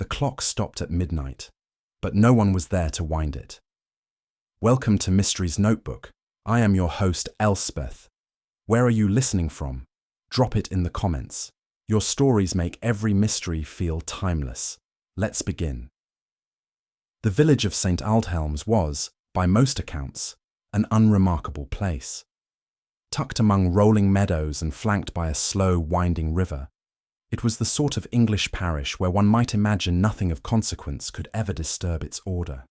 The clock stopped at midnight, but no one was there to wind it. Welcome to Mystery's Notebook. I am your host, Elspeth. Where are you listening from? Drop it in the comments. Your stories make every mystery feel timeless. Let's begin. The village of St. Aldhelms was, by most accounts, an unremarkable place. Tucked among rolling meadows and flanked by a slow, winding river, it was the sort of English parish where one might imagine nothing of consequence could ever disturb its order.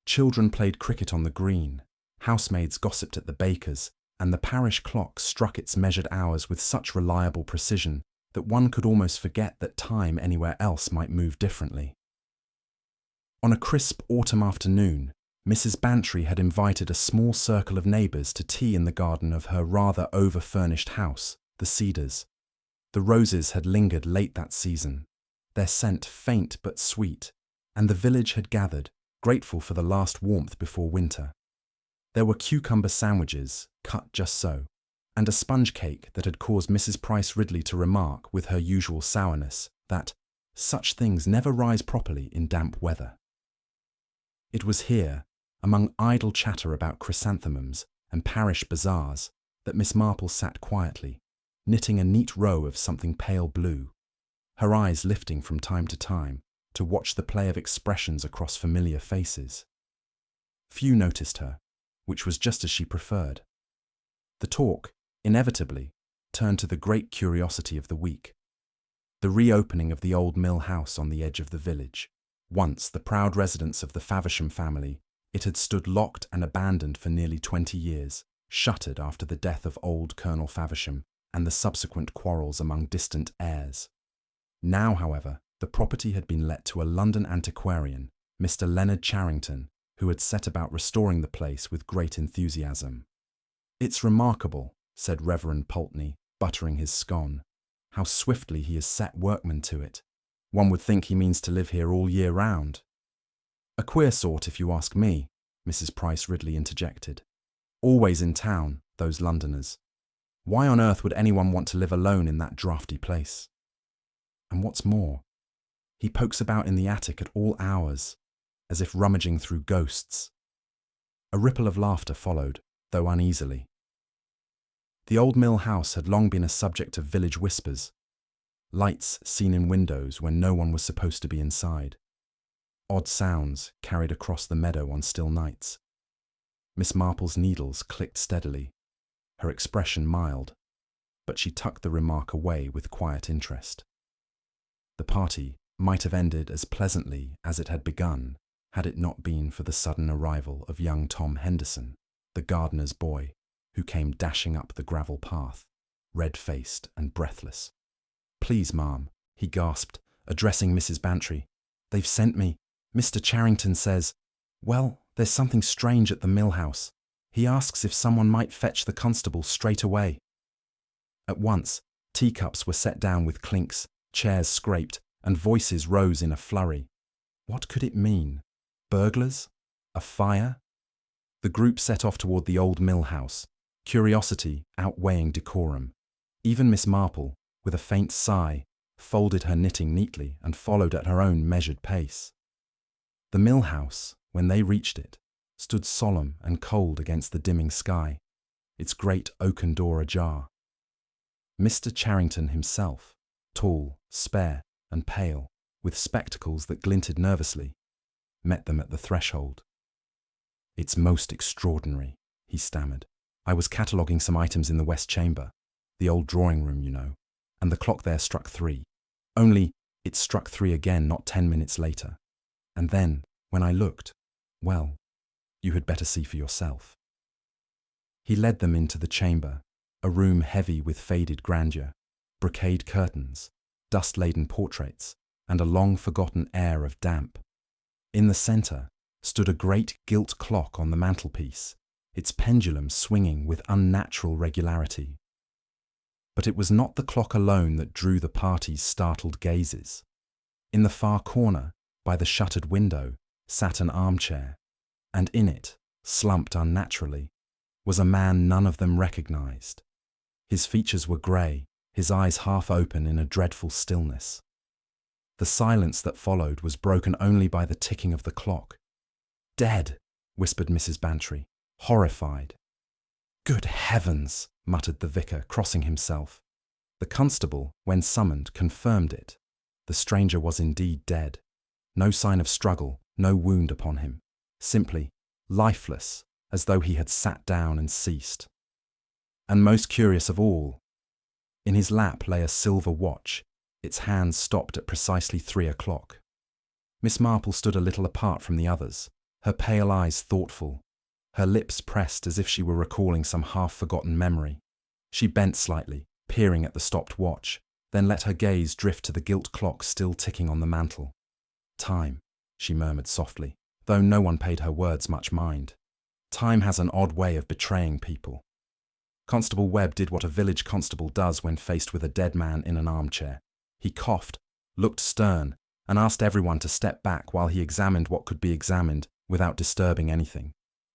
Children played cricket on the green, housemaids gossiped at the baker's, and the parish clock struck its measured hours with such reliable precision that one could almost forget that time anywhere else might move differently. On a crisp autumn afternoon, Mrs. Bantry had invited a small circle of neighbours to tea in the garden of her rather over-furnished house, the Cedars. The roses had lingered late that season, their scent faint but sweet, and the village had gathered, grateful for the last warmth before winter. There were cucumber sandwiches, cut just so, and a sponge cake that had caused Mrs. Price Ridley to remark, with her usual sourness, that such things never rise properly in damp weather. It was here, among idle chatter about chrysanthemums and parish bazaars, that Miss Marple sat quietly, knitting a neat row of something pale blue, her eyes lifting from time to watch the play of expressions across familiar faces. Few noticed her, which was just as she preferred. The talk, inevitably, turned to the great curiosity of the week, the reopening of the old mill house on the edge of the village. Once the proud residence of the Faversham family, it had stood locked and abandoned for nearly 20 years, shuttered after the death of old Colonel Faversham and the subsequent quarrels among distant heirs. Now, however, the property had been let to a London antiquarian, Mr. Leonard Charrington, who had set about restoring the place with great enthusiasm. "It's remarkable," said Reverend Pulteney, buttering his scone, "how swiftly he has set workmen to it. One would think he means to live here all year round." "A queer sort, if you ask me," Mrs. Price Ridley interjected. "Always in town, those Londoners. Why on earth would anyone want to live alone in that draughty place? And what's more, he pokes about in the attic at all hours, as if rummaging through ghosts." A ripple of laughter followed, though uneasily. The old mill house had long been a subject of village whispers, lights seen in windows when no one was supposed to be inside, odd sounds carried across the meadow on still nights. Miss Marple's needles clicked steadily, her expression mild, but she tucked the remark away with quiet interest. The party might have ended as pleasantly as it had begun had it not been for the sudden arrival of young Tom Henderson, the gardener's boy, who came dashing up the gravel path, red-faced and breathless. "Please, ma'am," he gasped, addressing Mrs. Bantry, "they've sent me. Mr. Charrington says, well, there's something strange at the mill house. He asks if someone might fetch the constable straight away." At once, teacups were set down with clinks, chairs scraped, and voices rose in a flurry. What could it mean? Burglars? A fire? The group set off toward the old mill house, curiosity outweighing decorum. Even Miss Marple, with a faint sigh, folded her knitting neatly and followed at her own measured pace. The mill house, when they reached it, stood solemn and cold against the dimming sky, its great oaken door ajar. Mr. Charrington himself, tall, spare, and pale, with spectacles that glinted nervously, met them at the threshold. "It's most extraordinary," he stammered. "I was cataloguing some items in the West Chamber, the old drawing room, you know, and the clock there struck 3. Only, it struck 3 again not 10 minutes later. And then, when I looked, well, you had better see for yourself." He led them into the chamber, a room heavy with faded grandeur, brocade curtains, dust-laden portraits, and a long-forgotten air of damp. In the centre stood a great gilt clock on the mantelpiece, its pendulum swinging with unnatural regularity. But it was not the clock alone that drew the party's startled gazes. In the far corner, by the shuttered window, sat an armchair, and in it, slumped unnaturally, was a man none of them recognized. His features were grey, his eyes half open in a dreadful stillness. The silence that followed was broken only by the ticking of the clock. "Dead," whispered Mrs. Bantry, horrified. "Good heavens," muttered the vicar, crossing himself. The constable, when summoned, confirmed it. The stranger was indeed dead. No sign of struggle, no wound upon him. Simply lifeless, as though he had sat down and ceased. And most curious of all, in his lap lay a silver watch, its hands stopped at precisely 3 o'clock. Miss Marple stood a little apart from the others, her pale eyes thoughtful, her lips pressed as if she were recalling some half-forgotten memory. She bent slightly, peering at the stopped watch, then let her gaze drift to the gilt clock still ticking on the mantel. "Time," she murmured softly, though no one paid her words much mind. Time has an odd way of betraying people. Constable Webb did what a village constable does when faced with a dead man in an armchair. He coughed, looked stern, and asked everyone to step back while he examined what could be examined without disturbing anything.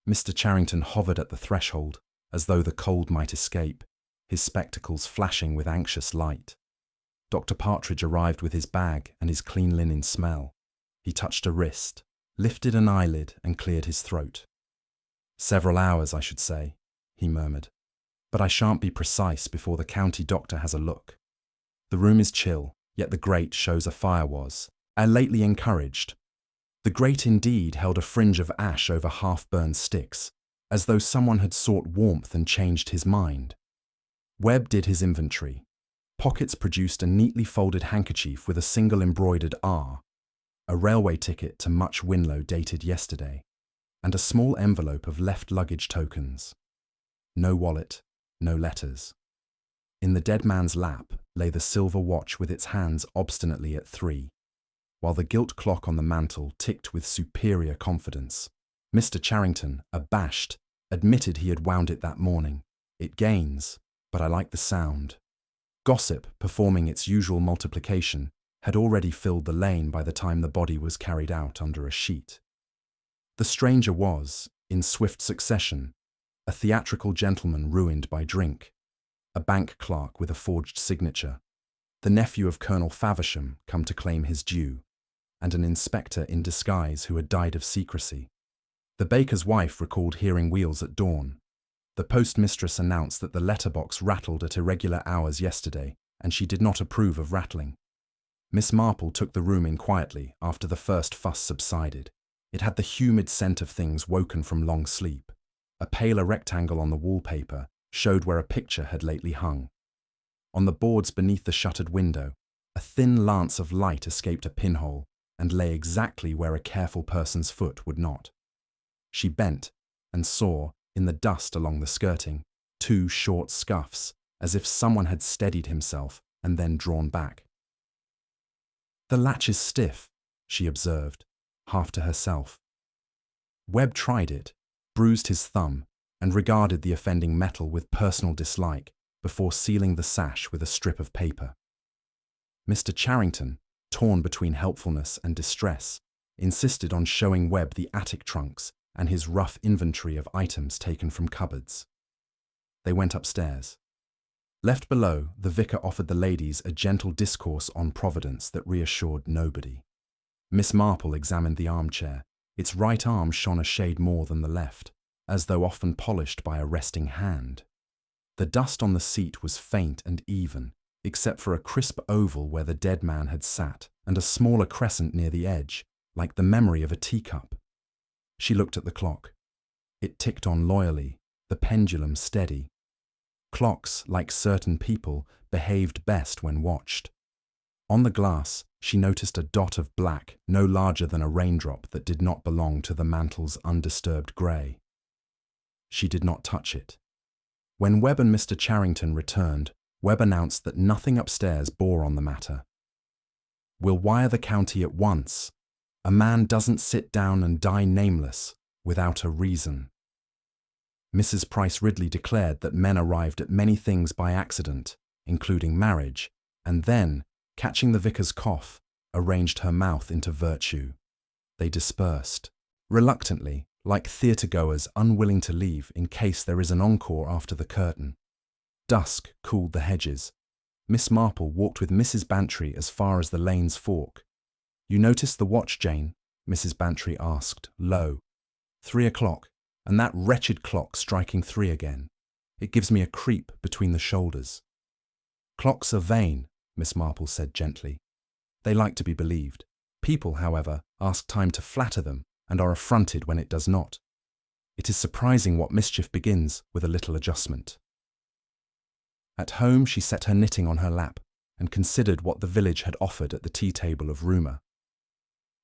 Mr. Charrington hovered at the threshold, as though the cold might escape, his spectacles flashing with anxious light. Dr. Partridge arrived with his bag and his clean linen smell. He touched a wrist, lifted an eyelid and cleared his throat. "Several hours, I should say," he murmured. "But I shan't be precise before the county doctor has a look. The room is chill, yet the grate shows a fire was, lately encouraged." The grate indeed held a fringe of ash over half-burned sticks, as though someone had sought warmth and changed his mind. Webb did his inventory. Pockets produced a neatly folded handkerchief with a single embroidered R, a railway ticket to Much Winlow dated yesterday, and a small envelope of left luggage tokens. No wallet, no letters. In the dead man's lap lay the silver watch with its hands obstinately at 3, while the gilt clock on the mantel ticked with superior confidence. Mr. Charrington, abashed, admitted he had wound it that morning. "It gains, but I like the sound." Gossip, performing its usual multiplication, had already filled the lane by the time the body was carried out under a sheet. The stranger was, in swift succession, a theatrical gentleman ruined by drink, a bank clerk with a forged signature, the nephew of Colonel Faversham come to claim his due, and an inspector in disguise who had died of secrecy. The baker's wife recalled hearing wheels at dawn. The postmistress announced that the letterbox rattled at irregular hours yesterday, and she did not approve of rattling. Miss Marple took the room in quietly after the first fuss subsided. It had the humid scent of things woken from long sleep. A paler rectangle on the wallpaper showed where a picture had lately hung. On the boards beneath the shuttered window, a thin lance of light escaped a pinhole and lay exactly where a careful person's foot would not. She bent and saw, in the dust along the skirting, 2 short scuffs, as if someone had steadied himself and then drawn back. "The latch is stiff," she observed, half to herself. Webb tried it, bruised his thumb, and regarded the offending metal with personal dislike before sealing the sash with a strip of paper. Mr. Charrington, torn between helpfulness and distress, insisted on showing Webb the attic trunks and his rough inventory of items taken from cupboards. They went upstairs. Left below, the vicar offered the ladies a gentle discourse on Providence that reassured nobody. Miss Marple examined the armchair. Its right arm shone a shade more than the left, as though often polished by a resting hand. The dust on the seat was faint and even, except for a crisp oval where the dead man had sat, and a smaller crescent near the edge, like the memory of a teacup. She looked at the clock. It ticked on loyally, the pendulum steady. Clocks, like certain people, behaved best when watched. On the glass, she noticed a dot of black, no larger than a raindrop, that did not belong to the mantel's undisturbed grey. She did not touch it. When Webb and Mr. Charrington returned, Webb announced that nothing upstairs bore on the matter. "We'll wire the county at once. A man doesn't sit down and die nameless without a reason." Mrs. Price Ridley declared that men arrived at many things by accident, including marriage, and then, catching the vicar's cough, arranged her mouth into virtue. They dispersed, reluctantly, like theatre-goers unwilling to leave in case there is an encore after the curtain. Dusk cooled the hedges. Miss Marple walked with Mrs. Bantry as far as the lane's fork, "You noticed the watch, Jane?" Mrs. Bantry asked, low. 3 o'clock, and that wretched clock striking 3 again. It gives me a creep between the shoulders. "Clocks are vain," Miss Marple said gently. "They like to be believed. People, however, ask time to flatter them and are affronted when it does not. It is surprising what mischief begins with a little adjustment." At home she set her knitting on her lap and considered what the village had offered at the tea-table of rumour.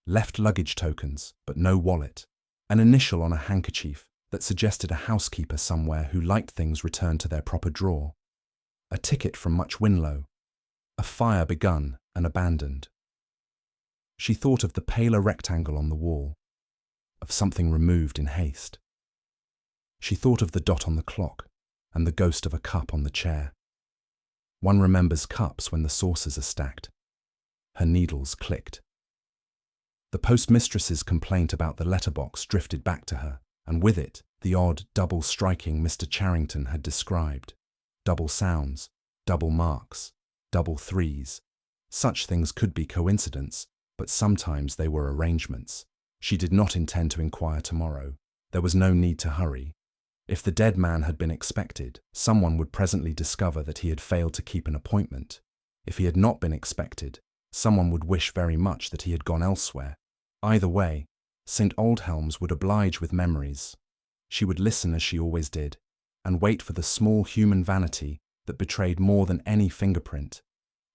Left luggage tokens, but no wallet, an initial on a handkerchief that suggested a housekeeper somewhere who liked things returned to their proper drawer, a ticket from Much Winlow, a fire begun and abandoned. She thought of the paler rectangle on the wall, of something removed in haste. She thought of the dot on the clock and the ghost of a cup on the chair. One remembers cups when the saucers are stacked. Her needles clicked. The postmistress's complaint about the letterbox drifted back to her, and with it the odd double striking Mr. Charrington had described. Double sounds, double marks, double threes. Such things could be coincidence, but sometimes they were arrangements. She did not intend to inquire tomorrow. There was no need to hurry. If the dead man had been expected, someone would presently discover that he had failed to keep an appointment. If he had not been expected, someone would wish very much that he had gone elsewhere. Either way, St. Aldhelm's would oblige with memories. She would listen as she always did, and wait for the small human vanity that betrayed more than any fingerprint,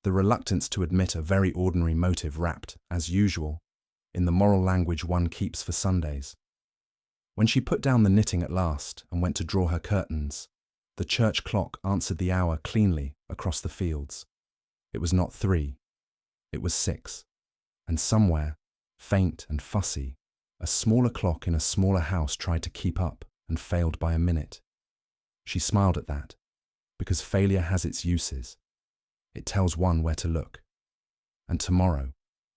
the reluctance to admit a very ordinary motive wrapped, as usual, in the moral language one keeps for Sundays. When she put down the knitting at last and went to draw her curtains, the church clock answered the hour cleanly across the fields. It was not 3, it was 6, and somewhere, faint and fussy, a smaller clock in a smaller house tried to keep up and failed by a minute. She smiled at that, because failure has its uses. It tells one where to look. And tomorrow,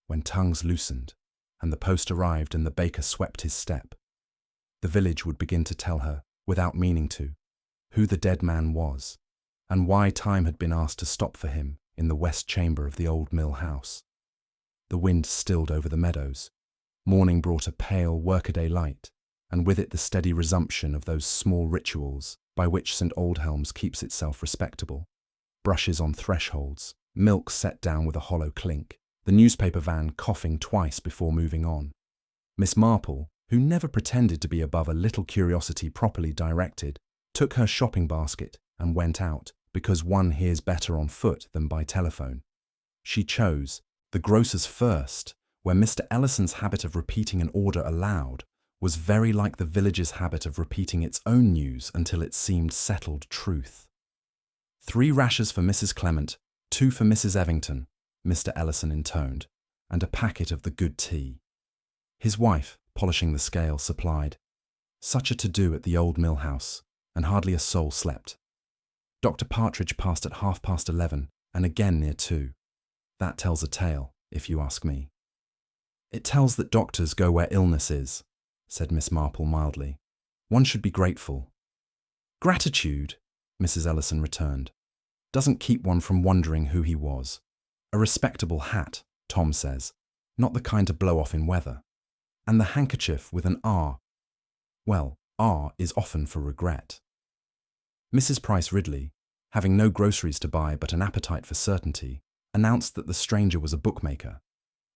when tongues loosened, and the post arrived and the baker swept his step, the village would begin to tell her, without meaning to, who the dead man was, and why time had been asked to stop for him in the west chamber of the old mill house. The wind stilled over the meadows. Morning brought a pale, workaday light, and with it the steady resumption of those small rituals by which St. Aldhelm's keeps itself respectable. Brushes on thresholds, milk set down with a hollow clink, the newspaper van coughing twice before moving on. Miss Marple, who never pretended to be above a little curiosity properly directed, took her shopping basket and went out, because one hears better on foot than by telephone. She chose the grocer's first, where Mr. Ellison's habit of repeating an order aloud was very like the village's habit of repeating its own news until it seemed settled truth. 3 rashers for Mrs. Clement, 2 for Mrs. Evington, Mr. Ellison intoned, and a packet of the good tea. His wife, polishing the scale, supplied. Such a to-do at the old mill house, and hardly a soul slept. Dr. Partridge passed at 11:30, and again near 2. That tells a tale, if you ask me. "It tells that doctors go where illness is," said Miss Marple mildly. "One should be grateful." "Gratitude," Mrs. Ellison returned, "doesn't keep one from wondering who he was. A respectable hat, Tom says, not the kind to blow off in weather. And the handkerchief with an R. Well, R is often for regret." Mrs. Price Ridley, having no groceries to buy but an appetite for certainty, announced that the stranger was a bookmaker.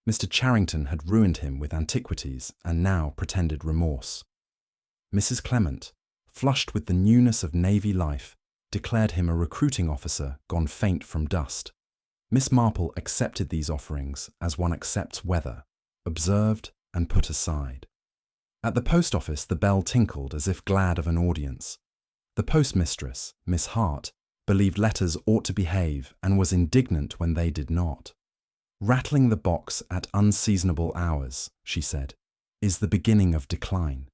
Mr. Charrington had ruined him with antiquities and now pretended remorse. Mrs. Clement, flushed with the newness of Navy life, declared him a recruiting officer gone faint from dust. Miss Marple accepted these offerings as one accepts weather, observed and put aside. At the post office the bell tinkled as if glad of an audience. The postmistress, Miss Hart, believed letters ought to behave and was indignant when they did not. "Rattling the box at unseasonable hours," she said, "is the beginning of decline.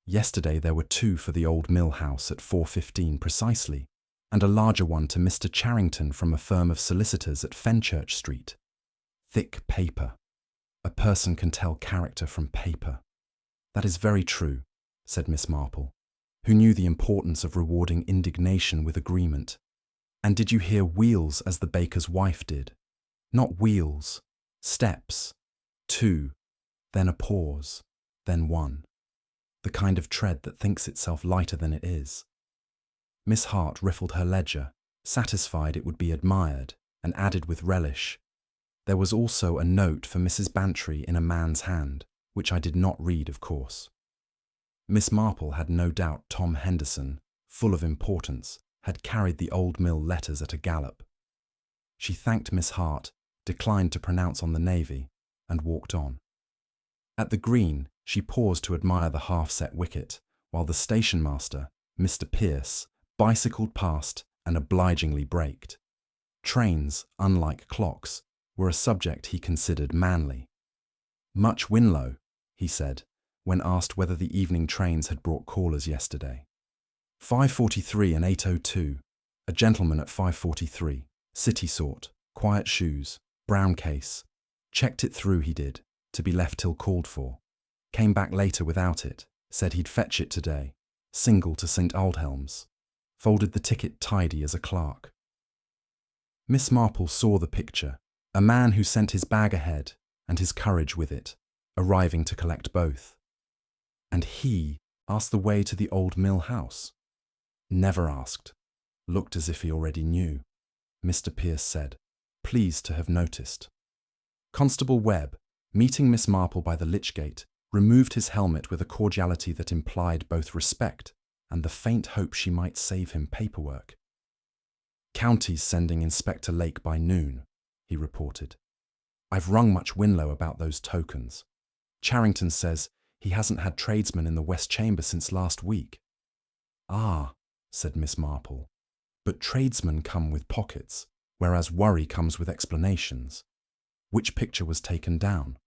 Yesterday there were 2 for the old mill house at 4:15 precisely, and a larger one to Mr. Charrington from a firm of solicitors at Fenchurch Street. Thick paper. A person can tell character from paper." "That is very true," said Miss Marple, who knew the importance of rewarding indignation with agreement. "And did you hear wheels as the baker's wife did? Not wheels, steps. 2, then a pause, then 1. The kind of tread that thinks itself lighter than it is. Miss Hart riffled her ledger, satisfied it would be admired, and added with relish, "There was also a note for Mrs. Bantry in a man's hand, which I did not read, of course." Miss Marple had no doubt Tom Henderson, full of importance, had carried the Old Mill letters at a gallop. She thanked Miss Hart, declined to pronounce on the navy, and walked on. At the green, she paused to admire the half-set wicket, while the station-master, Mr. Pierce, bicycled past and obligingly braked. Trains, unlike clocks, were a subject he considered manly. "Much Winlow," he said, when asked whether the evening trains had brought callers yesterday. 5:43 and 8:02. A gentleman at 5:43. City sort, quiet shoes, brown case. Checked it through, he did, to be left till called for. Came back later without it, said he'd fetch it today. Single to St. Aldhelm's. Folded the ticket tidy as a clerk. Miss Marple saw the picture, a man who sent his bag ahead and his courage with it, arriving to collect both. And he asked the way to the Old Mill House. Never asked. Looked as if he already knew. Mr. Pierce said, pleased to have noticed. Constable Webb, meeting Miss Marple by the lich gate, removed his helmet with a cordiality that implied both respect and the faint hope she might save him paperwork. "County's sending Inspector Lake by noon," he reported. "I've rung Much Winlow about those tokens. Charrington says he hasn't had tradesmen in the West Chamber since last week." "Ah," said Miss Marple, "but tradesmen come with pockets, whereas worry comes with explanations. Which picture was taken down?"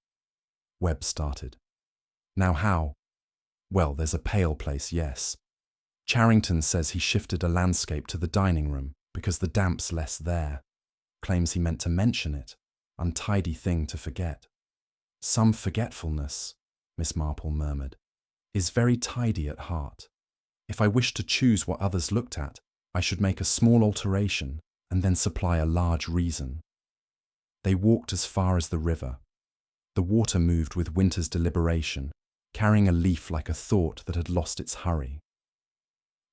Webb started. "Now how? Well, there's a pale place, yes. Charrington says he shifted a landscape to the dining room because the damp's less there. Claims he meant to mention it. Untidy thing to forget." "Some forgetfulness," Miss Marple murmured, "is very tidy at heart. If I wished to choose what others looked at, I should make a small alteration and then supply a large reason." They walked as far as the river. The water moved with winter's deliberation, carrying a leaf like a thought that had lost its hurry.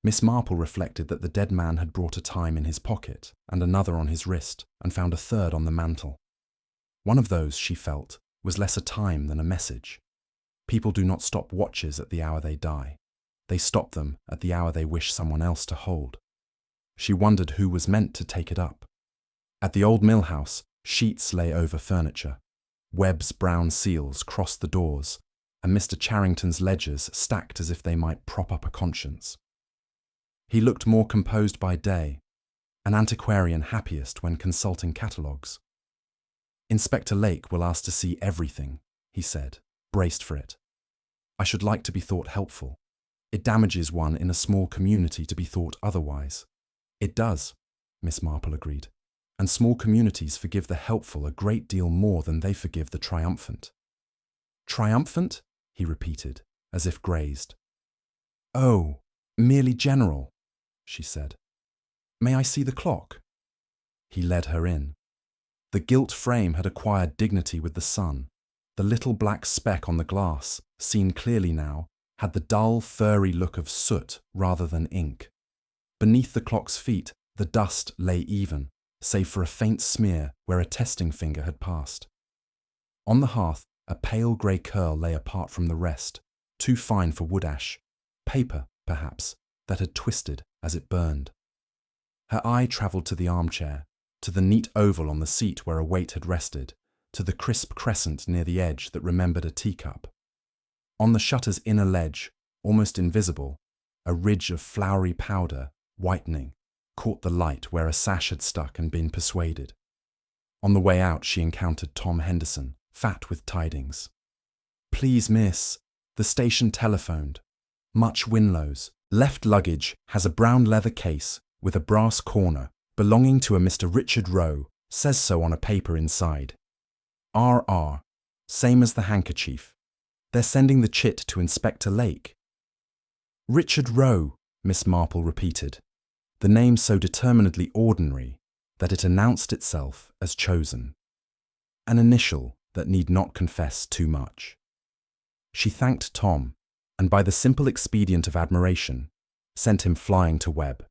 Miss Marple reflected that the dead man had brought a time in his pocket and another on his wrist and found a third on the mantel. One of those, she felt, was less a time than a message. People do not stop watches at the hour they die. They stop them at the hour they wish someone else to hold. She wondered who was meant to take it up. At the Old Mill House, sheets lay over furniture. Webb's brown seals crossed the doors, and Mr. Charrington's ledgers stacked as if they might prop up a conscience. He looked more composed by day, an antiquarian happiest when consulting catalogues. "Inspector Lake will ask to see everything," he said, braced for it. "I should like to be thought helpful. It damages one in a small community to be thought otherwise." "It does," Miss Marple agreed, "and small communities forgive the helpful a great deal more than they forgive the triumphant." "Triumphant?" he repeated, as if grazed. "Oh, merely general," she said. "May I see the clock?" He led her in. The gilt frame had acquired dignity with the sun. The little black speck on the glass, seen clearly now, had the dull, furry look of soot rather than ink. Beneath the clock's feet, the dust lay even, save for a faint smear where a testing finger had passed. On the hearth, a pale grey curl lay apart from the rest, too fine for wood ash, paper, perhaps, that had twisted as it burned. Her eye travelled to the armchair, to the neat oval on the seat where a weight had rested, to the crisp crescent near the edge that remembered a teacup. On the shutter's inner ledge, almost invisible, a ridge of floury powder, whitening, caught the light where a sash had stuck and been persuaded. On the way out she encountered Tom Henderson, fat with tidings. "Please, miss, the station telephoned. Much Winlow's. Left luggage has a brown leather case with a brass corner belonging to a Mr. Richard Rowe, says so on a paper inside. R.R. Same as the handkerchief. They're sending the chit to Inspector Lake." "Richard Rowe," Miss Marple repeated, the name so determinedly ordinary that it announced itself as chosen. An initial that need not confess too much. She thanked Tom, and by the simple expedient of admiration, sent him flying to Webb.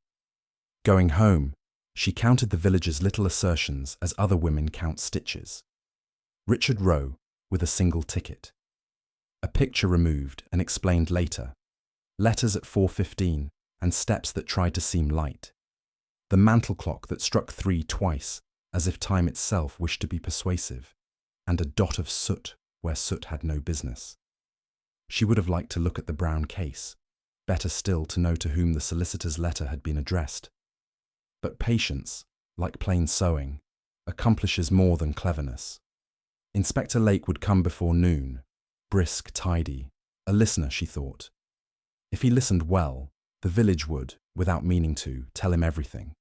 Going home, she counted the village's little assertions as other women count stitches. Richard Rowe, with a single ticket. A picture removed and explained later. Letters at 4:15 and steps that tried to seem light. The mantel clock that struck 3 twice, as if time itself wished to be persuasive, and a dot of soot where soot had no business. She would have liked to look at the brown case, better still to know to whom the solicitor's letter had been addressed. But patience, like plain sewing, accomplishes more than cleverness. Inspector Lake would come before noon, brisk, tidy, a listener, she thought. If he listened well, the village would, without meaning to, tell him everything.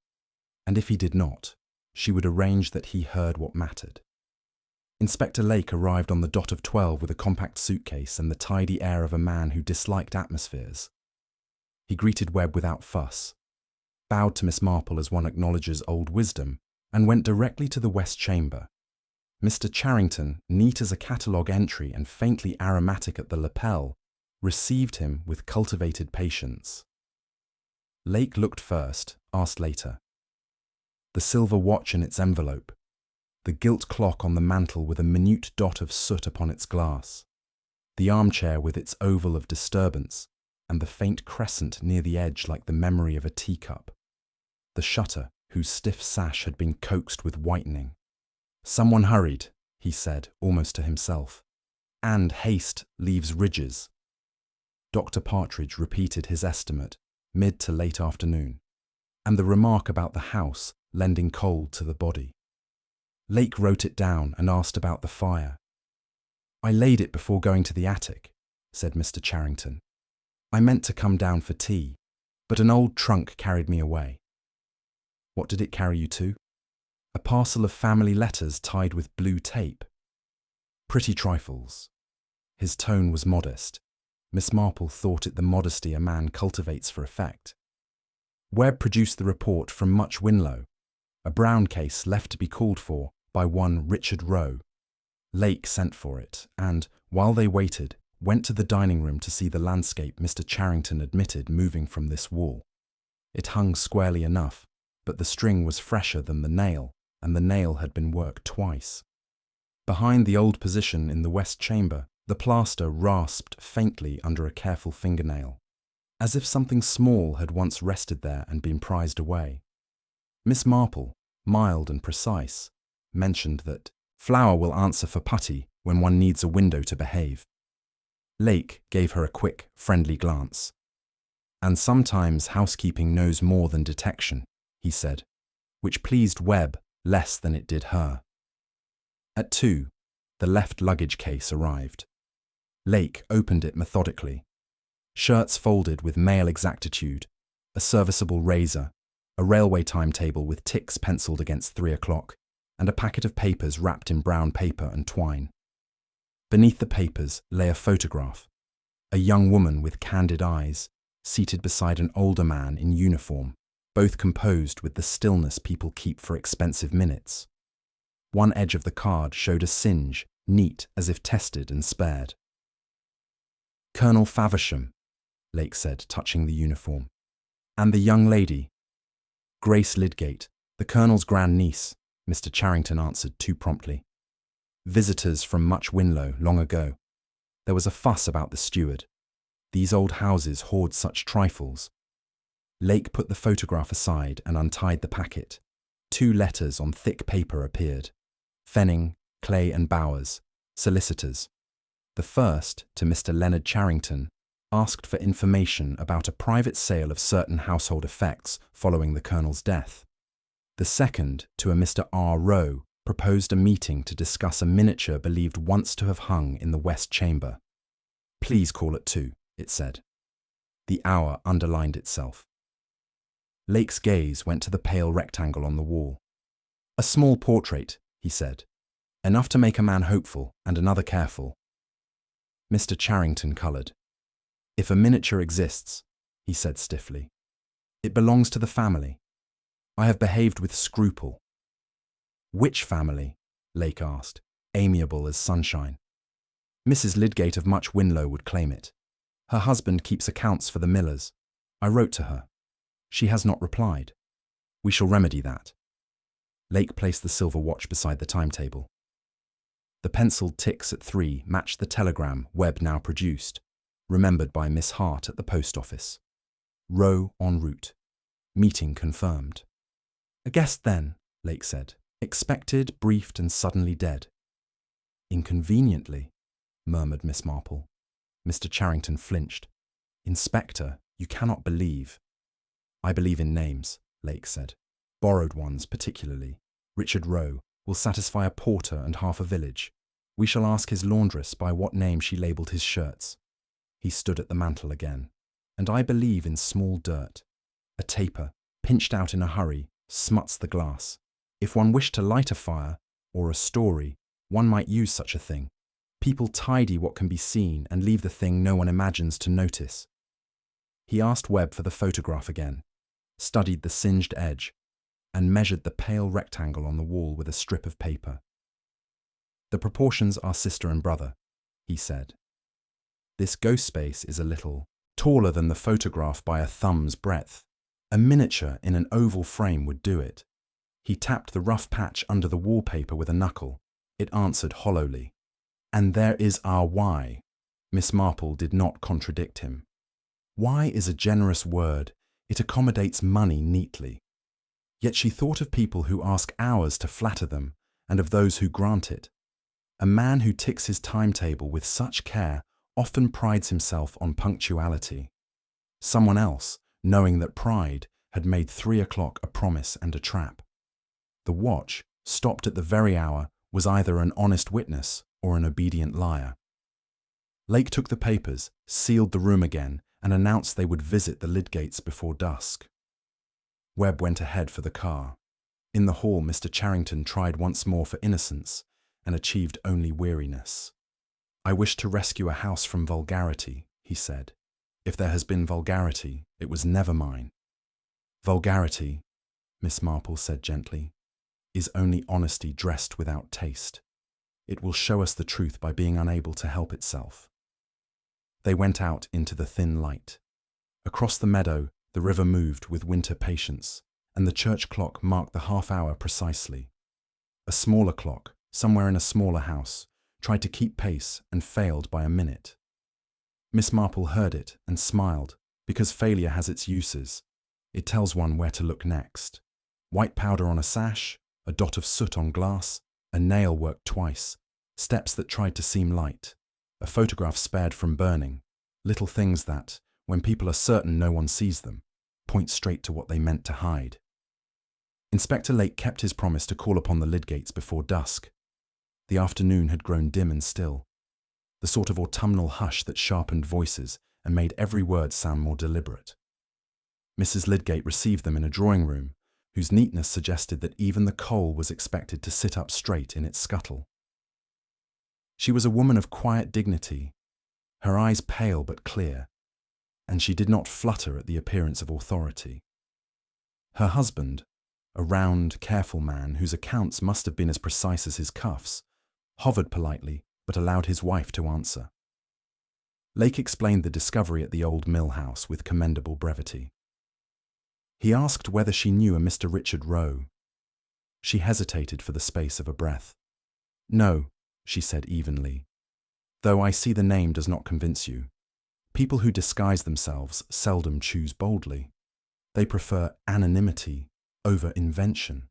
And if he did not, she would arrange that he heard what mattered. Inspector Lake arrived on the dot of 12 with a compact suitcase and the tidy air of a man who disliked atmospheres. He greeted Webb without fuss, bowed to Miss Marple as one acknowledges old wisdom, and went directly to the West Chamber. Mr. Charrington, neat as a catalogue entry and faintly aromatic at the lapel, received him with cultivated patience. Lake looked first, asked later. The silver watch in its envelope, the gilt clock on the mantel with a minute dot of soot upon its glass, the armchair with its oval of disturbance, and the faint crescent near the edge like the memory of a teacup, the shutter whose stiff sash had been coaxed with whitening. Someone hurried, he said, almost to himself, and haste leaves ridges. Dr. Partridge repeated his estimate, mid to late afternoon, and the remark about the house lending cold to the body. Lake wrote it down and asked about the fire. I laid it before going to the attic, said Mr. Charrington. I meant to come down for tea, but an old trunk carried me away. What did it carry you to? A parcel of family letters tied with blue tape. Pretty trifles. His tone was modest. Miss Marple thought it the modesty a man cultivates for effect. Webb produced the report from Much Winlow, a brown case left to be called for by one Richard Rowe. Lake sent for it, and, while they waited, went to the dining room to see the landscape Mr. Charrington admitted moving from this wall. It hung squarely enough, but the string was fresher than the nail, and the nail had been worked twice. Behind the old position in the west chamber, the plaster rasped faintly under a careful fingernail, as if something small had once rested there and been prized away. Miss Marple, mild and precise, mentioned that flour will answer for putty when one needs a window to behave. Lake gave her a quick, friendly glance. And sometimes housekeeping knows more than detection, he said, which pleased Webb less than it did her. At 2, the left luggage case arrived. Lake opened it methodically. Shirts folded with male exactitude, a serviceable razor, a railway timetable with ticks penciled against 3 o'clock, and a packet of papers wrapped in brown paper and twine. Beneath the papers lay a photograph, a young woman with candid eyes, seated beside an older man in uniform, both composed with the stillness people keep for expensive minutes. One edge of the card showed a singe, neat as if tested and spared. Colonel Faversham, Lake said, touching the uniform. And the young lady? Grace Lydgate, the Colonel's grandniece, Mr. Charrington answered too promptly. Visitors from Much Winlow long ago. There was a fuss about the steward. These old houses hoard such trifles. Lake put the photograph aside and untied the packet. 2 letters on thick paper appeared. Fenning, Clay and Bowers, solicitors. The first, to Mr. Leonard Charrington, asked for information about a private sale of certain household effects following the Colonel's death. The second, to a Mr. R. Rowe, proposed a meeting to discuss a miniature believed once to have hung in the West Chamber. Please call at 2, it said. The hour underlined itself. Lake's gaze went to the pale rectangle on the wall. A small portrait, he said. Enough to make a man hopeful and another careful. Mr. Charrington coloured. If a miniature exists, he said stiffly, it belongs to the family. I have behaved with scruple. Which family? Lake asked. amiable as sunshine. Mrs. Lydgate of Much Winlow would claim it. Her husband keeps accounts for the Millers. I wrote to her. She has not replied. We shall remedy that. Lake placed the silver watch beside the timetable. The penciled ticks at 3 matched the telegram Webb now produced, remembered by Miss Hart at the post office. Row en route. Meeting confirmed. A guest then, Lake said. Expected, briefed, and suddenly dead. Inconveniently, murmured Miss Marple. Mr. Charrington flinched. Inspector, you cannot believe. I believe in names, Lake said. Borrowed ones, particularly. Richard Rowe will satisfy a porter and half a village. We shall ask his laundress by what name she labelled his shirts. He stood at the mantel again. And I believe in small dirt. A taper, pinched out in a hurry, smuts the glass. If one wished to light a fire, or a story, one might use such a thing. People tidy what can be seen and leave the thing no one imagines to notice. He asked Webb for the photograph again, studied the singed edge, and measured the pale rectangle on the wall with a strip of paper. The proportions are sister and brother, he said. This ghost space is a little taller than the photograph by a thumb's breadth. A miniature in an oval frame would do it. He tapped the rough patch under the wallpaper with a knuckle. It answered hollowly. And there is our why. Miss Marple did not contradict him. Why is a generous word. It accommodates money neatly. Yet she thought of people who ask hours to flatter them, and of those who grant it. A man who ticks his timetable with such care often prides himself on punctuality. Someone else, knowing that pride, had made 3 o'clock a promise and a trap. The watch, stopped at the very hour, was either an honest witness or an obedient liar. Lake took the papers, sealed the room again, and announced they would visit the Lydgates before dusk. Webb went ahead for the car. In the hall, Mr. Charrington tried once more for innocence and achieved only weariness. I wish to rescue a house from vulgarity, he said. If there has been vulgarity, it was never mine. Vulgarity, Miss Marple said gently, is only honesty dressed without taste. It will show us the truth by being unable to help itself. They went out into the thin light. Across the meadow, the river moved with winter patience, and the church clock marked the half-hour precisely. A smaller clock, somewhere in a smaller house, tried to keep pace and failed by a minute. Miss Marple heard it and smiled, because failure has its uses. It tells one where to look next. White powder on a sash, a dot of soot on glass, a nail worked twice, steps that tried to seem light, a photograph spared from burning, little things that, when people are certain no one sees them, point straight to what they meant to hide. Inspector Lake kept his promise to call upon the Lydgates before dusk. The afternoon had grown dim and still, the sort of autumnal hush that sharpened voices and made every word sound more deliberate. Mrs. Lydgate received them in a drawing-room, whose neatness suggested that even the coal was expected to sit up straight in its scuttle. She was a woman of quiet dignity, her eyes pale but clear, and she did not flutter at the appearance of authority. Her husband, a round, careful man whose accounts must have been as precise as his cuffs, hovered politely but allowed his wife to answer. Lake explained the discovery at the old mill house with commendable brevity. He asked whether she knew a Mr. Richard Rowe. She hesitated for the space of a breath. No, she said evenly, though I see the name does not convince you. People who disguise themselves seldom choose boldly. They prefer anonymity over invention.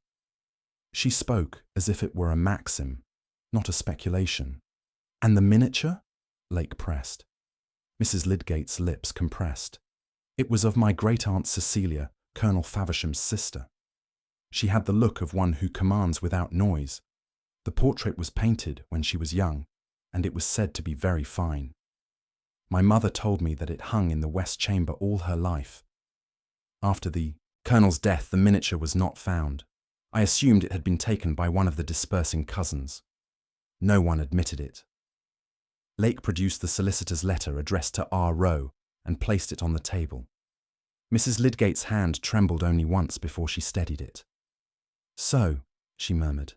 She spoke as if it were a maxim, not a speculation. And the miniature? Lake pressed. Mrs. Lydgate's lips compressed. It was of my great-aunt Cecilia, Colonel Faversham's sister. She had the look of one who commands without noise. The portrait was painted when she was young, and it was said to be very fine. My mother told me that it hung in the west chamber all her life. After the Colonel's death, the miniature was not found. I assumed it had been taken by one of the dispersing cousins. No one admitted it. Lake produced the solicitor's letter addressed to R. Rowe and placed it on the table. Mrs. Lydgate's hand trembled only once before she steadied it. So, she murmured,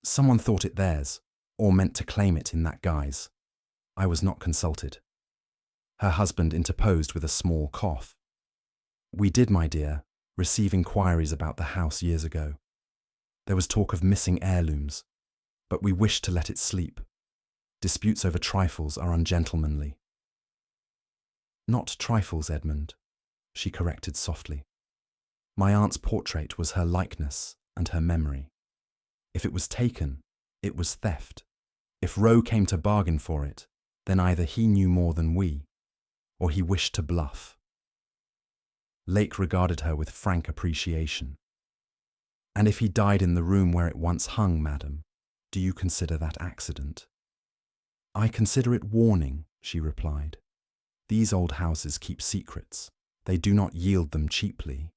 someone thought it theirs. or meant to claim it in that guise. I was not consulted. Her husband interposed with a small cough. We did, my dear, receive inquiries about the house years ago. There was talk of missing heirlooms, but we wished to let it sleep. Disputes over trifles are ungentlemanly. Not trifles, Edmund, she corrected softly. My aunt's portrait was her likeness and her memory. If it was taken, it was theft. If Rowe came to bargain for it, then either he knew more than we, or he wished to bluff. Lake regarded her with frank appreciation. And if he died in the room where it once hung, madam, do you consider that accident? I consider it warning, she replied. These old houses keep secrets. They do not yield them cheaply.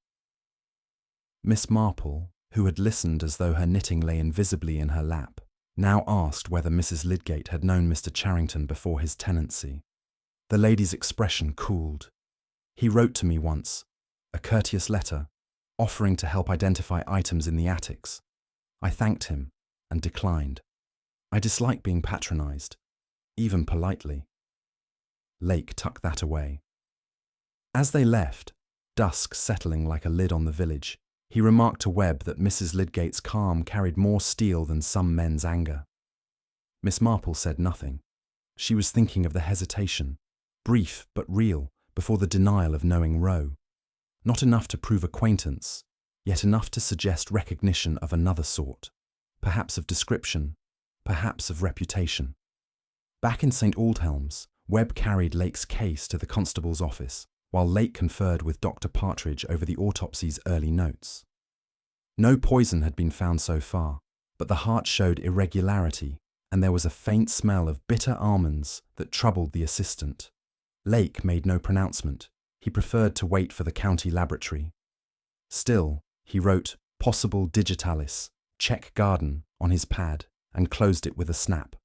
Miss Marple, who had listened as though her knitting lay invisibly in her lap, now asked whether Mrs. Lydgate had known Mr. Charrington before his tenancy. The lady's expression cooled. He wrote to me once, a courteous letter, offering to help identify items in the attics. I thanked him and declined. I dislike being patronized, even politely. Lake tucked that away. As they left, dusk settling like a lid on the village, he remarked to Webb that Mrs. Lydgate's calm carried more steel than some men's anger. Miss Marple said nothing. She was thinking of the hesitation, brief but real, before the denial of knowing Rowe. Not enough to prove acquaintance, yet enough to suggest recognition of another sort, perhaps of description, perhaps of reputation. Back in St. Aldhelm's, Webb carried Lake's case to the constable's office, while Lake conferred with Dr. Partridge over the autopsy's early notes. No poison had been found so far, but the heart showed irregularity, and there was a faint smell of bitter almonds that troubled the assistant. Lake made no pronouncement. He preferred to wait for the county laboratory. Still, he wrote possible digitalis, check garden, on his pad, and closed it with a snap.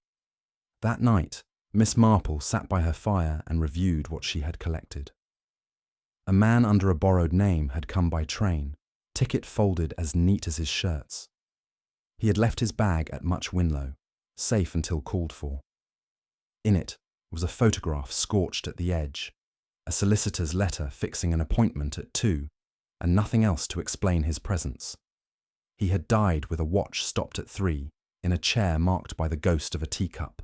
That night, Miss Marple sat by her fire and reviewed what she had collected. A man under a borrowed name had come by train, ticket folded as neat as his shirts. He had left his bag at Much Winlow, safe until called for. In it was a photograph scorched at the edge, a solicitor's letter fixing an appointment at 2, and nothing else to explain his presence. He had died with a watch stopped at 3, in a chair marked by the ghost of a teacup.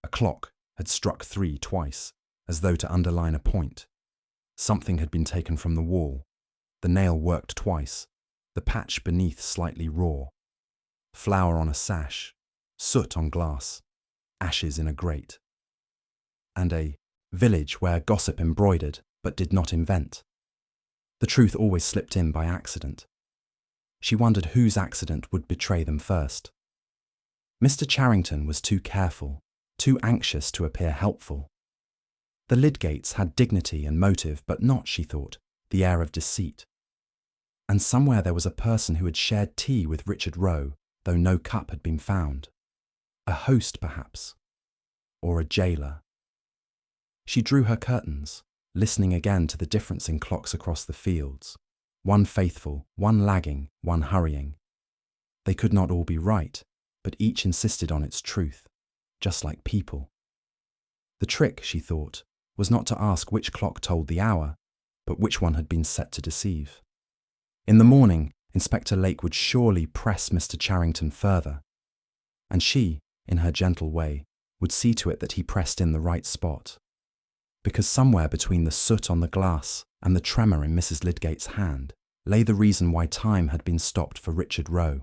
A clock had struck 3 twice, as though to underline a point. Something had been taken from the wall. The nail worked twice, the patch beneath slightly raw. Flour on a sash, soot on glass, ashes in a grate. And a village where gossip embroidered but did not invent. The truth always slipped in by accident. She wondered whose accident would betray them first. Mr. Charrington was too careful, too anxious to appear helpful. The Lydgates had dignity and motive, but not, she thought, the air of deceit. And somewhere there was a person who had shared tea with Richard Rowe, though no cup had been found. A host, perhaps, or a jailer. She drew her curtains, listening again to the difference in clocks across the fields, one faithful, one lagging, one hurrying. They could not all be right, but each insisted on its truth, just like people. The trick, she thought, was not to ask which clock told the hour, but which one had been set to deceive. In the morning, Inspector Lake would surely press Mr. Charrington further, and she, in her gentle way, would see to it that he pressed in the right spot. Because somewhere between the soot on the glass and the tremor in Mrs. Lydgate's hand lay the reason why time had been stopped for Richard Rowe,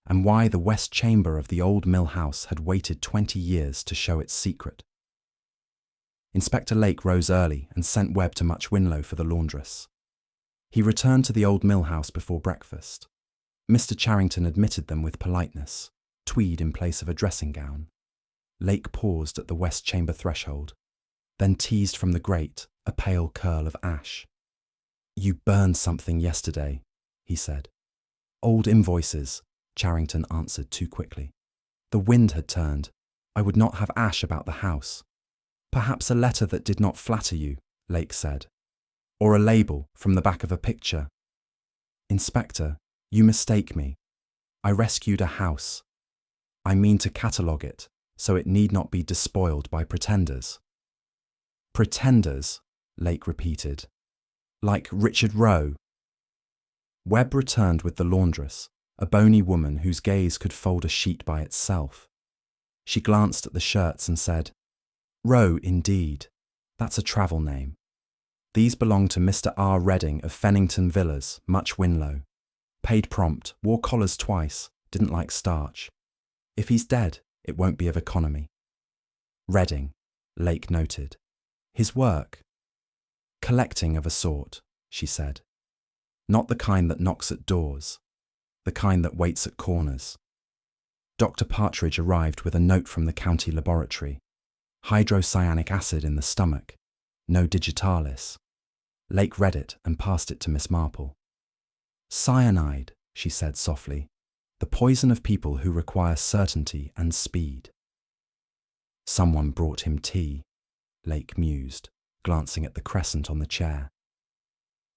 and why the west chamber of the old mill house had waited 20 years to show its secret. Inspector Lake rose early and sent Webb to Much Winlow for the laundress. He returned to the old mill house before breakfast. Mr. Charrington admitted them with politeness, tweed in place of a dressing gown. Lake paused at the west chamber threshold, then teased from the grate a pale curl of ash. "You burned something yesterday," he said. "Old invoices," Charrington answered too quickly. "The wind had turned. I would not have ash about the house." "Perhaps a letter that did not flatter you," Lake said. "Or a label from the back of a picture." "Inspector, you mistake me. I rescued a house. I mean to catalogue it, so it need not be despoiled by pretenders. Pretenders, Lake repeated. Like Richard Roe. Webb returned with the laundress, a bony woman whose gaze could fold a sheet by itself. She glanced at the shirts and said, Roe, indeed. That's a travel name. These belong to Mr. R. Redding of Fennington Villas, Much Winlow. Paid prompt, wore collars twice, didn't like starch. If he's dead, it won't be of economy. Redding, Lake noted. His work? Collecting of a sort, she said. Not the kind that knocks at doors, the kind that waits at corners. Dr. Partridge arrived with a note from the county laboratory. Hydrocyanic acid in the stomach, no digitalis. Lake read it and passed it to Miss Marple. Cyanide, she said softly, the poison of people who require certainty and speed. Someone brought him tea, Lake mused, glancing at the crescent on the chair.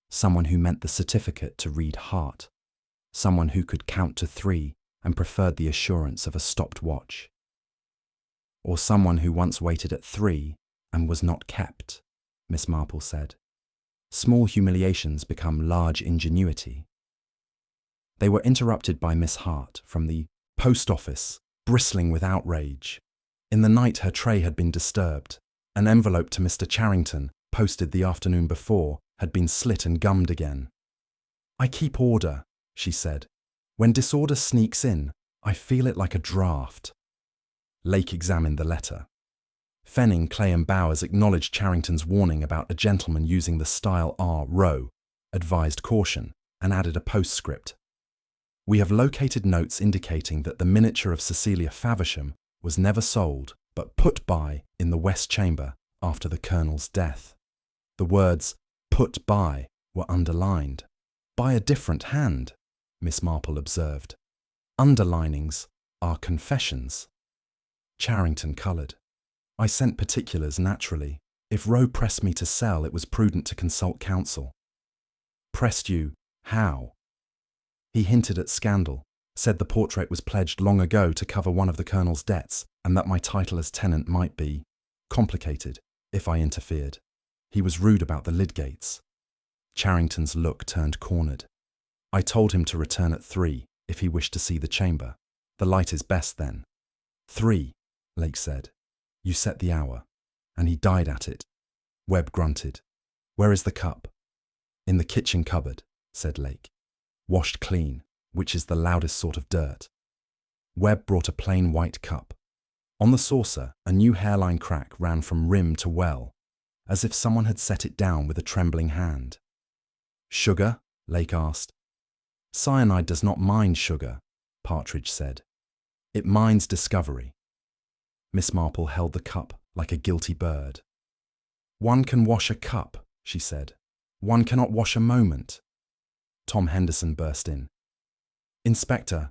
Someone who meant the certificate to read heart. Someone who could count to 3 and preferred the assurance of a stopped watch. Or someone who once waited at 3 and was not kept, Miss Marple said. Small humiliations become large ingenuity. They were interrupted by Miss Hart from the post office, bristling with outrage. In the night her tray had been disturbed. An envelope to Mr. Charrington, posted the afternoon before, had been slit and gummed again. I keep order, she said. When disorder sneaks in, I feel it like a draft. Lake examined the letter. Fenning, Clay and Bowers acknowledged Charrington's warning about a gentleman using the style R. Roe, advised caution, and added a postscript. We have located notes indicating that the miniature of Cecilia Faversham was never sold, but put by in the West Chamber after the Colonel's death. The words put by were underlined. By a different hand, Miss Marple observed. Underlinings are confessions. Charrington coloured. I sent particulars naturally. If Roe pressed me to sell, it was prudent to consult counsel. Pressed you? How? He hinted at scandal, said the portrait was pledged long ago to cover one of the Colonel's debts, and that my title as tenant might be complicated if I interfered. He was rude about the Lydgates. Charrington's look turned cornered. I told him to return at 3 if he wished to see the chamber. The light is best then. 3, Lake said. You set the hour. And he died at it. Webb grunted. Where is the cup? In the kitchen cupboard, said Lake. Washed clean, which is the loudest sort of dirt. Webb brought a plain white cup. On the saucer, a new hairline crack ran from rim to well, as if someone had set it down with a trembling hand. Sugar? Lake asked. Cyanide does not mind sugar, Partridge said. It minds discovery. Miss Marple held the cup like a guilty bird. One can wash a cup, she said. One cannot wash a moment. Tom Henderson burst in. Inspector,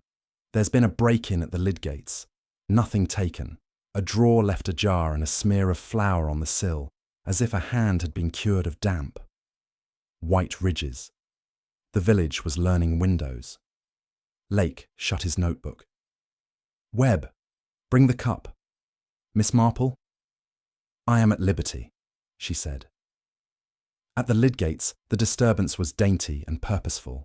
there's been a break-in at the Lydgates. Nothing taken. A drawer left ajar and a smear of flour on the sill, as if a hand had been cured of damp. White ridges. The village was learning windows. Lake shut his notebook. Webb, bring the cup. Miss Marple? I am at liberty, she said. At the Lydgates, the disturbance was dainty and purposeful.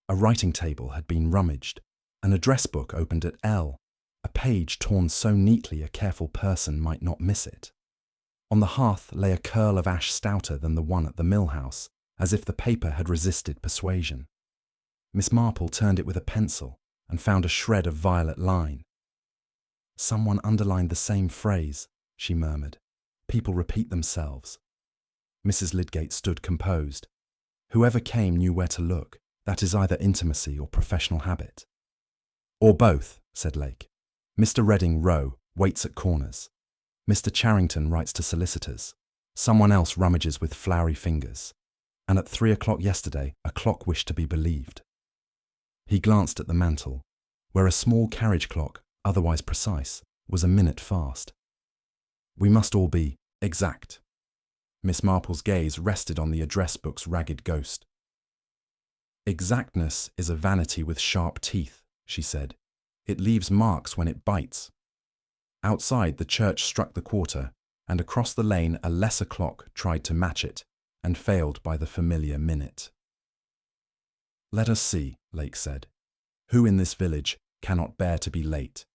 A writing table had been rummaged, an address book opened at L, a page torn so neatly a careful person might not miss it. On the hearth lay a curl of ash stouter than the one at the mill house, as if the paper had resisted persuasion. Miss Marple turned it with a pencil and found a shred of violet line. Someone underlined the same phrase, she murmured. People repeat themselves. Mrs. Lydgate stood composed. Whoever came knew where to look. That is either intimacy or professional habit. Or both, said Lake. Mr. Redding Roe waits at corners. Mr. Charrington writes to solicitors. Someone else rummages with floury fingers. And at 3 o'clock yesterday, a clock wished to be believed. He glanced at the mantel, where a small carriage clock, otherwise precise, was a minute fast. We must all be exact. Miss Marple's gaze rested on the address book's ragged ghost. Exactness is a vanity with sharp teeth, she said. It leaves marks when it bites. Outside, the church struck the quarter, and across the lane a lesser clock tried to match it, and failed by the familiar minute. "Let us see," Lake said. "Who in this village cannot bear to be late?"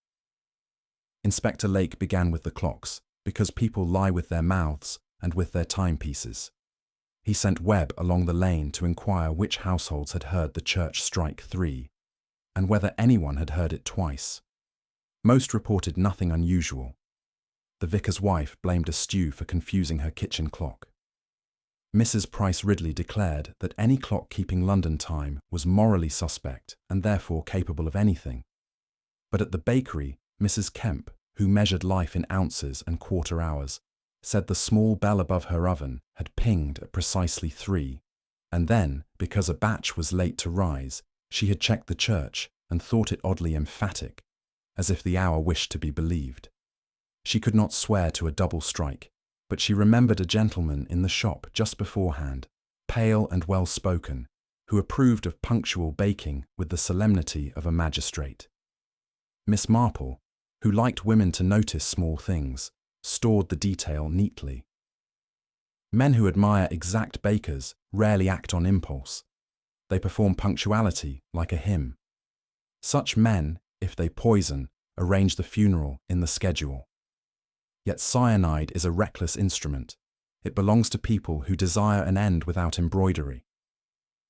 Inspector Lake began with the clocks, because people lie with their mouths and with their timepieces. He sent Webb along the lane to inquire which households had heard the church strike 3, and whether anyone had heard it twice. Most reported nothing unusual. The vicar's wife blamed a stew for confusing her kitchen clock. Mrs. Price Ridley declared that any clock keeping London time was morally suspect and therefore capable of anything. But at the bakery, Mrs. Kemp, who measured life in ounces and quarter hours, said the small bell above her oven had pinged at precisely 3, and then, because a batch was late to rise, she had checked the church and thought it oddly emphatic, as if the hour wished to be believed. She could not swear to a double strike, but she remembered a gentleman in the shop just beforehand, pale and well-spoken, who approved of punctual baking with the solemnity of a magistrate. Miss Marple, who liked women to notice small things, stored the detail neatly. Men who admire exact bakers rarely act on impulse. They perform punctuality like a hymn. Such men, if they poison, arrange the funeral in the schedule. Yet cyanide is a reckless instrument. It belongs to people who desire an end without embroidery.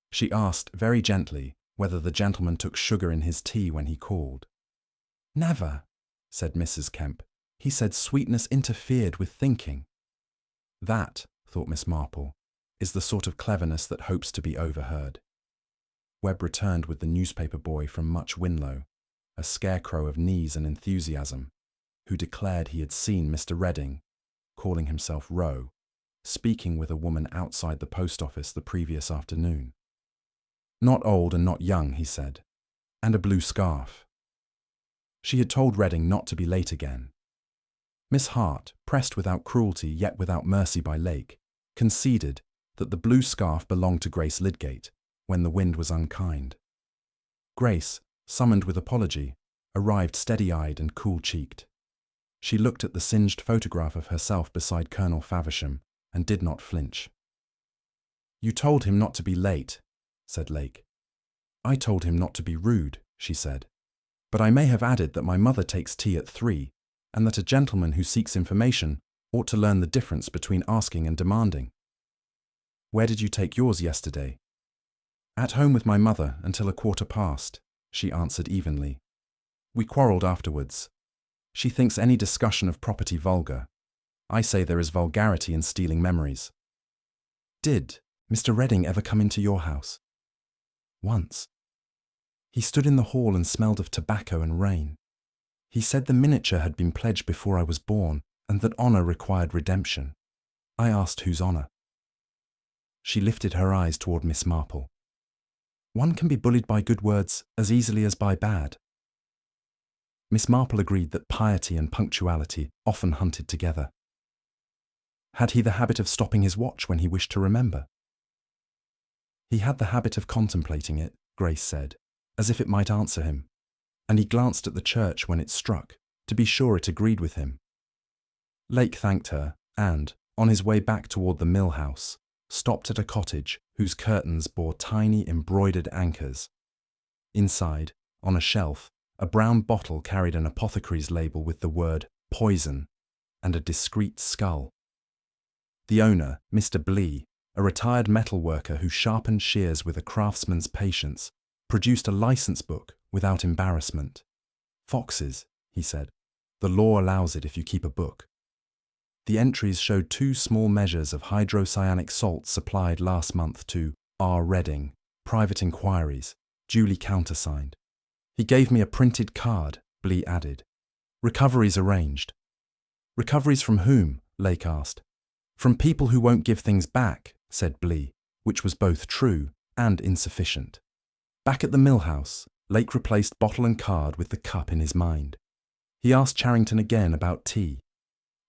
She asked very gently whether the gentleman took sugar in his tea when he called. "Never," said Mrs. Kemp. "He said sweetness interfered with thinking." That, thought Miss Marple, is the sort of cleverness that hopes to be overheard. Webb returned with the newspaper boy from Much Winlow, a scarecrow of knees and enthusiasm, who declared he had seen Mr. Redding, calling himself Roe, speaking with a woman outside the post office the previous afternoon. "Not old and not young," he said, "and a blue scarf." She had told Redding not to be late again. Miss Hart, pressed without cruelty yet without mercy by Lake, conceded that the blue scarf belonged to Grace Lydgate when the wind was unkind. Grace, summoned with apology, arrived steady-eyed and cool-cheeked. She looked at the singed photograph of herself beside Colonel Faversham and did not flinch. "You told him not to be late," said Lake. "I told him not to be rude," she said. "But I may have added that my mother takes tea at 3, and that a gentleman who seeks information ought to learn the difference between asking and demanding." "Where did you take yours yesterday?" "At home with my mother until 1:15, she answered evenly. "We quarrelled afterwards. She thinks any discussion of property vulgar. I say there is vulgarity in stealing memories." "Did Mr. Redding ever come into your house?" "Once. He stood in the hall and smelled of tobacco and rain. He said the miniature had been pledged before I was born and that honour required redemption. I asked whose honour." She lifted her eyes toward Miss Marple. "One can be bullied by good words as easily as by bad." Miss Marple agreed that piety and punctuality often hunted together. "Had he the habit of stopping his watch when he wished to remember?" "He had the habit of contemplating it," Grace said, as if it might answer him, and he glanced at the church when it struck, to be sure it agreed with him. Lake thanked her and, on his way back toward the mill house, stopped at a cottage whose curtains bore tiny embroidered anchors. Inside, on a shelf, a brown bottle carried an apothecary's label with the word "poison" and a discreet skull. The owner, Mr. Blee, a retired metal worker who sharpened shears with a craftsman's patience, produced a license book without embarrassment. "Foxes," he said. "The law allows it if you keep a book." The entries showed 2 small measures of hydrocyanic salt supplied last month to R. Redding, private inquiries, duly countersigned. "He gave me a printed card," Blee added. "Recoveries arranged." "Recoveries from whom?" Lake asked. "From people who won't give things back," said Blee, which was both true and insufficient. Back at the mill house, Lake replaced bottle and card with the cup in his mind. He asked Charrington again about tea.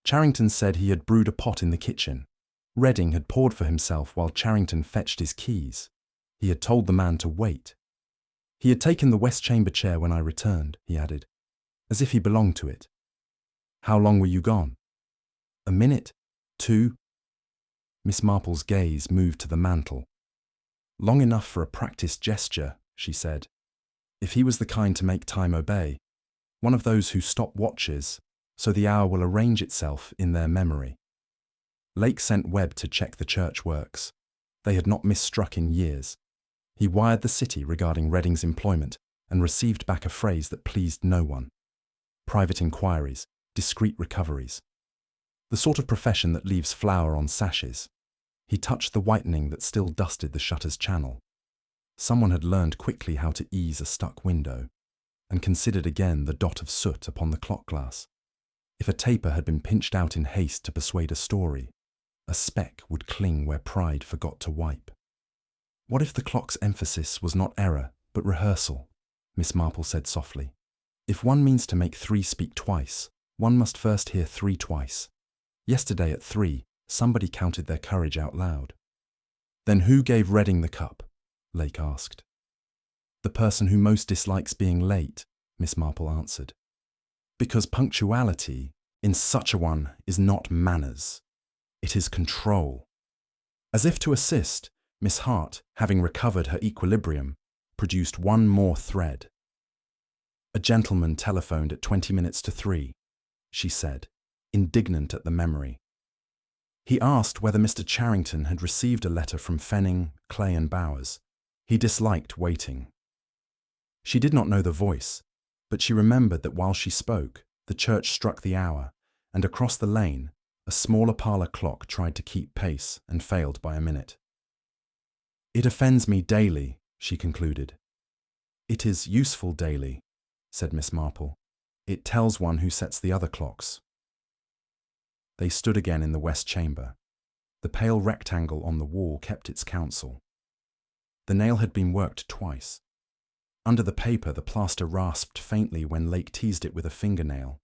Charrington said he had brewed a pot in the kitchen. Redding had poured for himself while Charrington fetched his keys. He had told the man to wait. He had taken the west chamber chair when I returned, he added, as if he belonged to it. How long were you gone? A minute? 2? Miss Marple's gaze moved to the mantel. Long enough for a practiced gesture, she said. If he was the kind to make time obey, one of those who stop watches, so the hour will arrange itself in their memory. Lake sent Webb to check the church works. They had not misstruck in years. He wired the city regarding Redding's employment and received back a phrase that pleased no one. Private inquiries, discreet recoveries. The sort of profession that leaves flour on sashes. He touched the whitening that still dusted the shutter's channel. Someone had learned quickly how to ease a stuck window, and considered again the dot of soot upon the clock glass. If a taper had been pinched out in haste to persuade a story, a speck would cling where pride forgot to wipe. What if the clock's emphasis was not error, but rehearsal? Miss Marple said softly. If one means to make 3 speak twice, one must first hear 3 twice. Yesterday at 3, somebody counted their courage out loud. Then who gave Redding the cup? Lake asked. The person who most dislikes being late, Miss Marple answered. Because punctuality, in such a one, is not manners. It is control. As if to assist, Miss Hart, having recovered her equilibrium, produced one more thread. A gentleman telephoned at 20 minutes to 3, she said, indignant at the memory. He asked whether Mr. Charrington had received a letter from Fenning, Clay and Bowers. He disliked waiting. She did not know the voice, but she remembered that while she spoke, the church struck the hour, and across the lane, a smaller parlour clock tried to keep pace and failed by a minute. It offends me daily, she concluded. It is useful daily, said Miss Marple. It tells one who sets the other clocks. They stood again in the west chamber. The pale rectangle on the wall kept its counsel. The nail had been worked twice. Under the paper, the plaster rasped faintly when Lake teased it with a fingernail.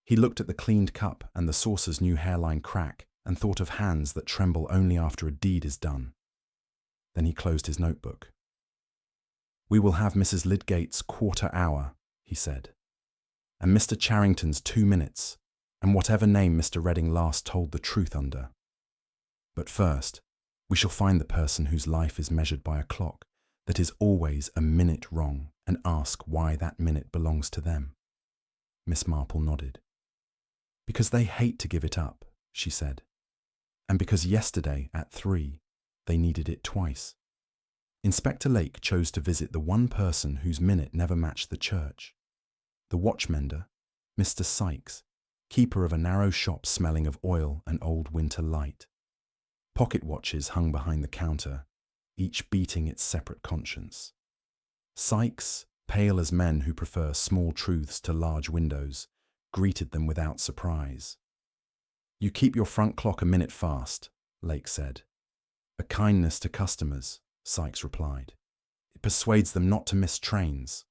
He looked at the cleaned cup and the saucer's new hairline crack and thought of hands that tremble only after a deed is done. Then he closed his notebook. We will have Mrs. Lydgate's quarter hour, he said, and Mr. Charrington's 2 minutes, and whatever name Mr. Redding last told the truth under. But first, we shall find the person whose life is measured by a clock that is always a minute wrong and ask why that minute belongs to them. Miss Marple nodded. Because they hate to give it up, she said, and because yesterday at 3 they needed it twice. Inspector Lake chose to visit the one person whose minute never matched the church. The watchmender, Mr. Sykes, keeper of a narrow shop smelling of oil and old winter light. Pocket watches hung behind the counter, each beating its separate conscience. Sykes, pale as men who prefer small truths to large windows, greeted them without surprise. You keep your front clock a minute fast, Lake said. A kindness to customers, Sykes replied. It persuades them not to miss trains.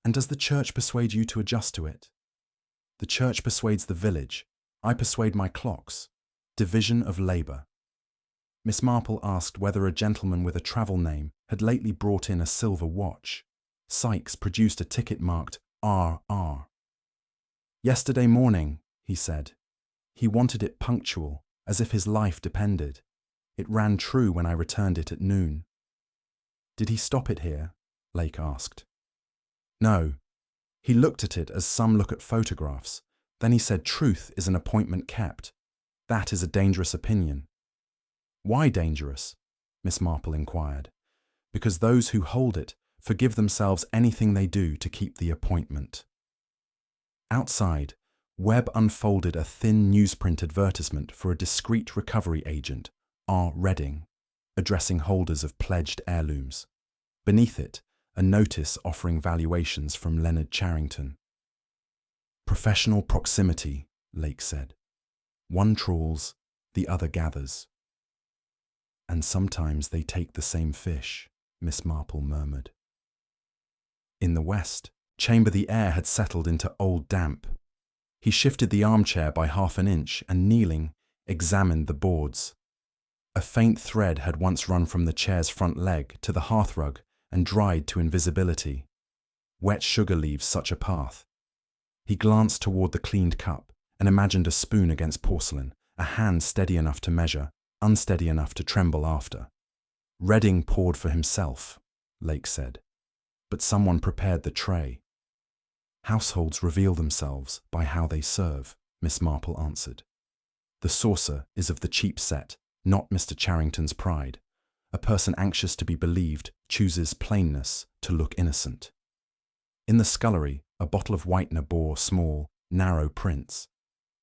And does the church persuade you to adjust to it? The church persuades the village. I persuade my clocks. Division of labour. Miss Marple asked whether a gentleman with a travel name had lately brought in a silver watch. Sykes produced a ticket marked R.R. Yesterday morning, he said. He wanted it punctual, as if his life depended. It ran true when I returned it at noon. Did he stop it here? Lake asked. No. He looked at it as some look at photographs. Then he said truth is an appointment kept. That is a dangerous opinion. Why dangerous? Miss Marple inquired. Because those who hold it forgive themselves anything they do to keep the appointment. Outside, Webb unfolded a thin newsprint advertisement for a discreet recovery agent, R. Redding, addressing holders of pledged heirlooms. Beneath it, a notice offering valuations from Leonard Charrington. Professional proximity, Lake said. One trawls, the other gathers. And sometimes they take the same fish, Miss Marple murmured. In the west chamber the air had settled into old damp. He shifted the armchair by half an inch and, kneeling, examined the boards. A faint thread had once run from the chair's front leg to the hearthrug and dried to invisibility. Wet sugar leaves such a path. He glanced toward the cleaned cup and imagined a spoon against porcelain, a hand steady enough to measure, unsteady enough to tremble after. Redding poured for himself, Lake said, but someone prepared the tray. Households reveal themselves by how they serve, Miss Marple answered. The saucer is of the cheap set, not Mr. Charrington's pride. A person anxious to be believed chooses plainness to look innocent. In the scullery, a bottle of whitener bore small, narrow prints.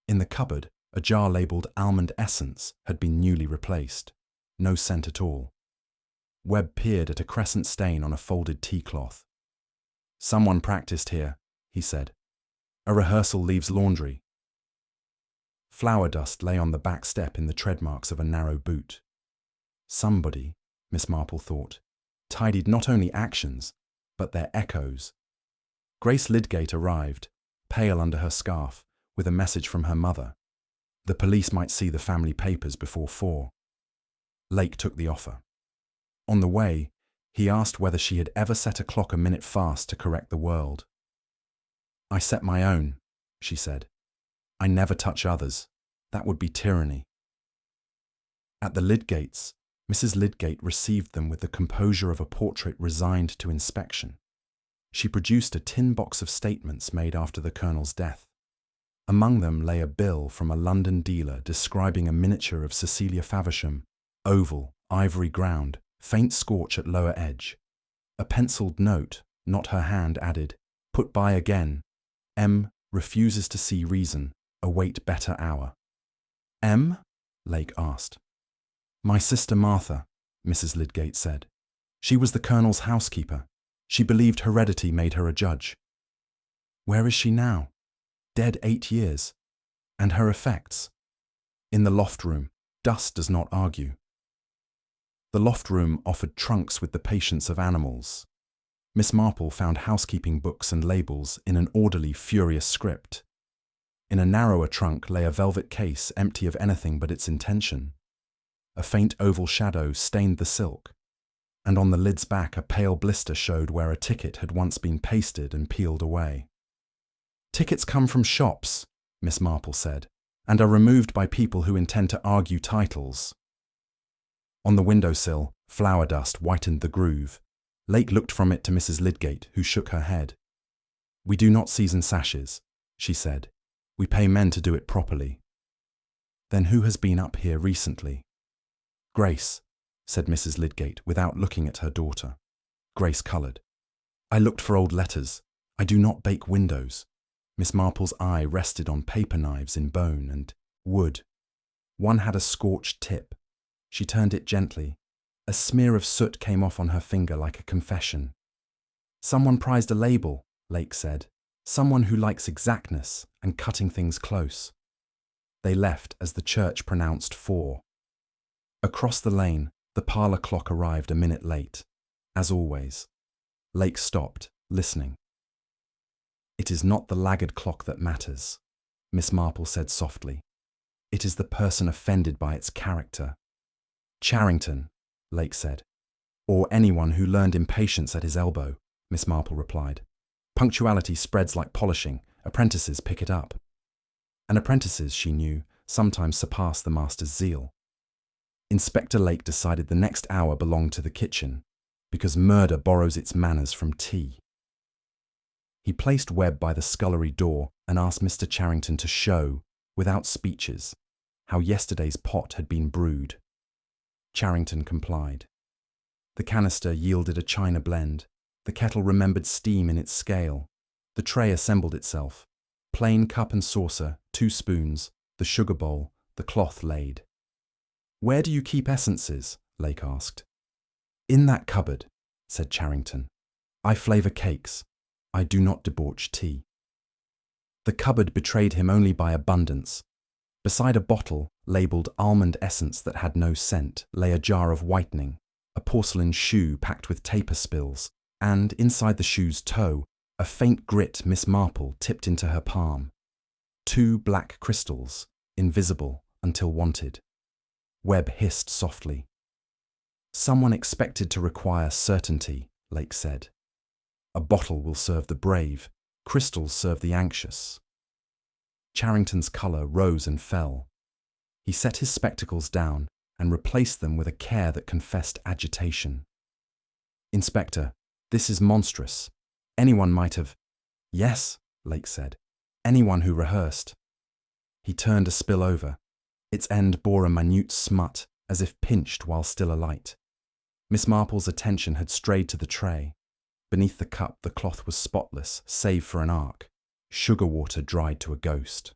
In the cupboard, a jar labelled almond essence had been newly replaced. No scent at all. Webb peered at a crescent stain on a folded tea cloth. "Someone practiced here," he said. "A rehearsal leaves laundry." Flour dust lay on the back step in the tread marks of a narrow boot. Somebody, Miss Marple thought, tidied not only actions, but their echoes. Grace Lydgate arrived, pale under her scarf, with a message from her mother. The police might see the family papers before 4. Lake took the offer. On the way, he asked whether she had ever set a clock a minute fast to correct the world. "I set my own," she said. "I never touch others. That would be tyranny." At the Lydgates, Mrs. Lydgate received them with the composure of a portrait resigned to inspection. She produced a tin box of statements made after the Colonel's death. Among them lay a bill from a London dealer describing a miniature of Cecilia Faversham, oval, ivory ground, faint scorch at lower edge. A penciled note, not her hand, added, "Put by again. M. refuses to see reason. Await better hour." "M?" Lake asked. "My sister Martha," Mrs. Lydgate said. "She was the Colonel's housekeeper. She believed heredity made her a judge." "Where is she now?" "Dead 8 years. And her effects?" "In the loft room. Dust does not argue." The loft room offered trunks with the patience of animals. Miss Marple found housekeeping books and labels in an orderly, furious script. In a narrower trunk lay a velvet case empty of anything but its intention. A faint oval shadow stained the silk, and on the lid's back a pale blister showed where a ticket had once been pasted and peeled away. "Tickets come from shops," Miss Marple said, "and are removed by people who intend to argue titles." On the windowsill, flour dust whitened the groove. Lake looked from it to Mrs. Lydgate, who shook her head. "We do not season sashes," she said. "We pay men to do it properly." "Then who has been up here recently?" "Grace," said Mrs. Lydgate without looking at her daughter. Grace coloured. "I looked for old letters. I do not bake windows." Miss Marple's eye rested on paper knives in bone and wood. One had a scorched tip. She turned it gently. A smear of soot came off on her finger like a confession. "Someone prized a label," Lake said. "Someone who likes exactness and cutting things close." They left as the church pronounced 4. Across the lane, the parlour clock arrived a minute late. As always. Lake stopped, listening. "It is not the laggard clock that matters," Miss Marple said softly. "It is the person offended by its character." "Charrington," Lake said. "Or anyone who learned impatience at his elbow," Miss Marple replied. "Punctuality spreads like polishing. Apprentices pick it up." And apprentices, she knew, sometimes surpass the master's zeal. Inspector Lake decided the next hour belonged to the kitchen, because murder borrows its manners from tea. He placed Webb by the scullery door and asked Mr. Charrington to show, without speeches, how yesterday's pot had been brewed. Charrington complied. The canister yielded a china blend. The kettle remembered steam in its scale. The tray assembled itself. Plain cup and saucer, 2 spoons, the sugar bowl, the cloth laid. "Where do you keep essences?" Lake asked. "In that cupboard," said Charrington. "I flavour cakes. I do not debauch tea." The cupboard betrayed him only by abundance. Beside a bottle, labelled almond essence that had no scent, lay a jar of whitening, a porcelain shoe packed with taper spills, and, inside the shoe's toe, a faint grit Miss Marple tipped into her palm. 2 black crystals, invisible until wanted. Webb hissed softly. Someone expected to require certainty, Lake said. A bottle will serve the brave, crystals serve the anxious. Charrington's colour rose and fell. He set his spectacles down and replaced them with a care that confessed agitation. Inspector, this is monstrous. Anyone might have— Yes, Lake said. Anyone who rehearsed. He turned a spill over. Its end bore a minute smut, as if pinched while still alight. Miss Marple's attention had strayed to the tray. Beneath the cup the cloth was spotless, save for an arc. Sugar water dried to a ghost.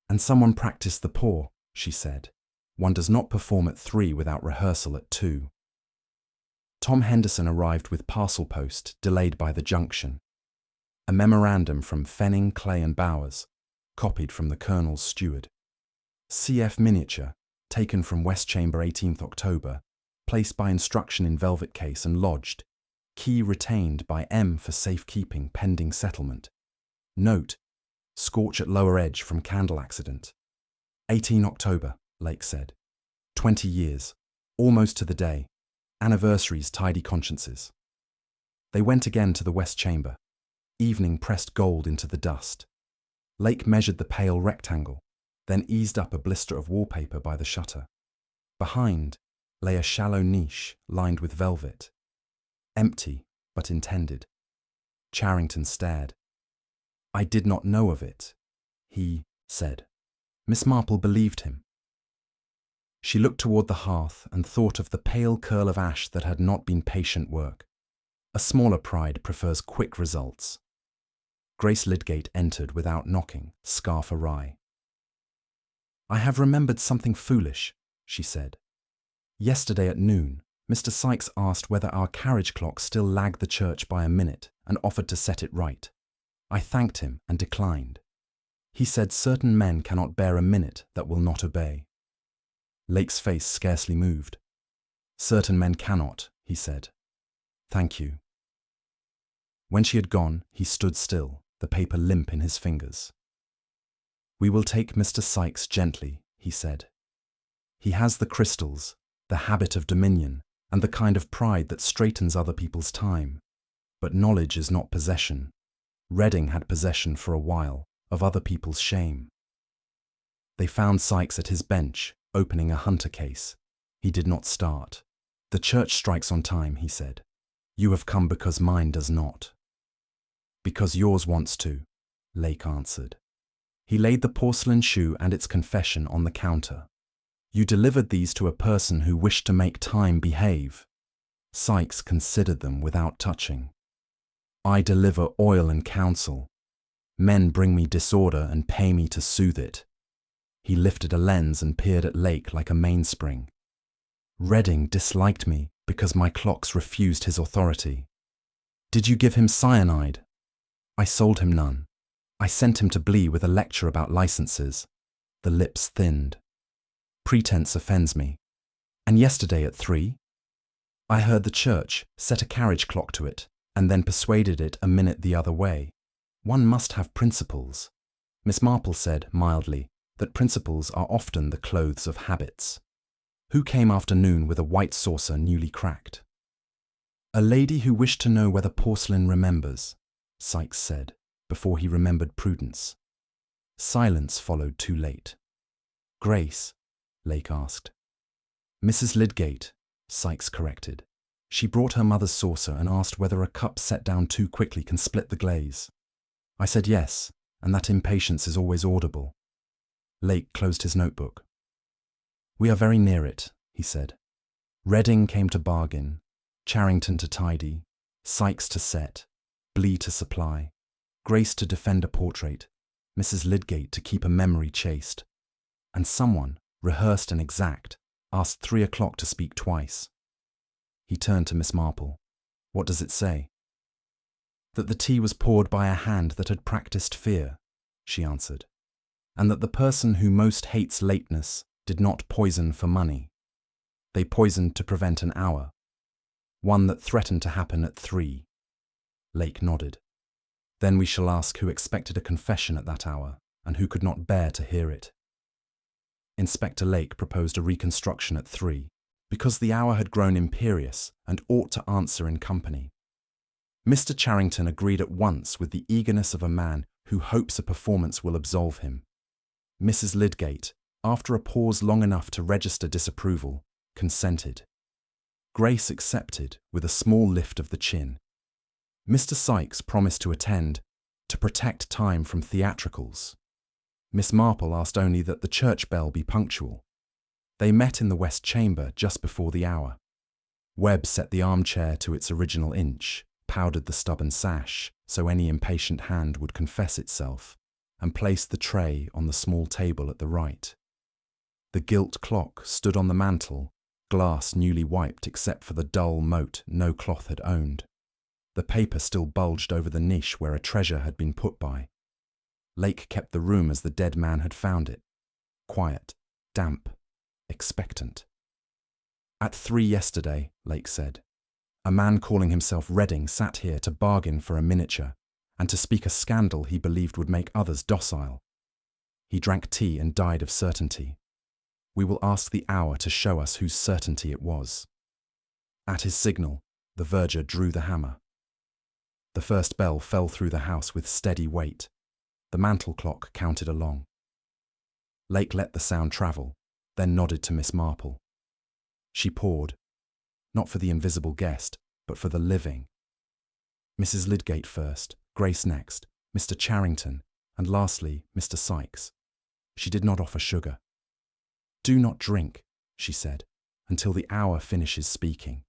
And someone practiced the pour, she said. One does not perform at 3 without rehearsal at 2. Tom Henderson arrived with parcel post, delayed by the junction. A memorandum from Fenning, Clay and Bowers, copied from the Colonel's steward. CF miniature, taken from West Chamber 18th October, placed by instruction in velvet case and lodged. Key retained by M for safekeeping pending settlement. Note, scorch at lower edge from candle accident. 18 October, Lake said. 20 years, almost to the day. Anniversaries, tidy consciences. They went again to the West Chamber. Evening pressed gold into the dust. Lake measured the pale rectangle, then eased up a blister of wallpaper by the shutter. Behind lay a shallow niche lined with velvet. Empty, but intended. Charrington stared. I did not know of it, he said. Miss Marple believed him. She looked toward the hearth and thought of the pale curl of ash that had not been patient work. A smaller pride prefers quick results. Grace Lydgate entered without knocking, scarf awry. I have remembered something foolish, she said. Yesterday at noon, Mr. Sykes asked whether our carriage clock still lagged the church by a minute and offered to set it right. I thanked him and declined. He said certain men cannot bear a minute that will not obey. Lake's face scarcely moved. Certain men cannot, he said. Thank you. When she had gone, he stood still, the paper limp in his fingers. We will take Mr. Sykes gently, he said. He has the crystals, the habit of dominion, and the kind of pride that straightens other people's time. But knowledge is not possession. Reading had possession for a while of other people's shame. They found Sykes at his bench, opening a hunter case. He did not start. The church strikes on time, he said. You have come because mine does not. Because yours wants to, Lake answered. He laid the porcelain shoe and its confession on the counter. You delivered these to a person who wished to make time behave. Sykes considered them without touching. I deliver oil and counsel. Men bring me disorder and pay me to soothe it. He lifted a lens and peered at Lake like a mainspring. Reading disliked me because my clocks refused his authority. Did you give him cyanide? I sold him none. I sent him to Blee with a lecture about licenses. The lips thinned. Pretense offends me. And yesterday at 3? I heard the church, set a carriage clock to it, and then persuaded it a minute the other way. One must have principles. Miss Marple said, mildly, that principles are often the clothes of habits. Who came after noon with a white saucer newly cracked? A lady who wished to know whether porcelain remembers, Sykes said, before he remembered prudence. Silence followed too late. Grace? Lake asked. Mrs. Lydgate, Sykes corrected. She brought her mother's saucer and asked whether a cup set down too quickly can split the glaze. I said yes, and that impatience is always audible. Lake closed his notebook. We are very near it, he said. Reading came to bargain, Charrington to tidy, Sykes to set, Blee to supply, Grace to defend a portrait, Mrs. Lydgate to keep a memory chaste, and someone, rehearsed and exact, asked 3 o'clock to speak twice. He turned to Miss Marple. What does it say? That the tea was poured by a hand that had practiced fear, she answered, and that the person who most hates lateness did not poison for money. They poisoned to prevent an hour, one that threatened to happen at 3. Lake nodded. Then we shall ask who expected a confession at that hour and who could not bear to hear it. Inspector Lake proposed a reconstruction at 3, because the hour had grown imperious and ought to answer in company. Mr. Charrington agreed at once with the eagerness of a man who hopes a performance will absolve him. Mrs. Lydgate, after a pause long enough to register disapproval, consented. Grace accepted with a small lift of the chin. Mr. Sykes promised to attend, to protect time from theatricals. Miss Marple asked only that the church bell be punctual. They met in the west chamber just before the hour. Webb set the armchair to its original inch, powdered the stubborn sash so any impatient hand would confess itself, and placed the tray on the small table at the right. The gilt clock stood on the mantel, glass newly wiped except for the dull mote no cloth had owned. The paper still bulged over the niche where a treasure had been put by. Lake kept the room as the dead man had found it, quiet, damp, expectant. "At 3 yesterday," Lake said. "A man calling himself Redding sat here to bargain for a miniature and to speak a scandal he believed would make others docile. He drank tea and died of certainty. We will ask the hour to show us whose certainty it was." At his signal, the verger drew the hammer. The first bell fell through the house with steady weight. The mantel clock counted along. Lake let the sound travel, then nodded to Miss Marple. She poured, not for the invisible guest, but for the living. Mrs. Lydgate first, Grace next, Mr. Charrington, and lastly, Mr. Sykes. She did not offer sugar. "Do not drink," she said, "until the hour finishes speaking."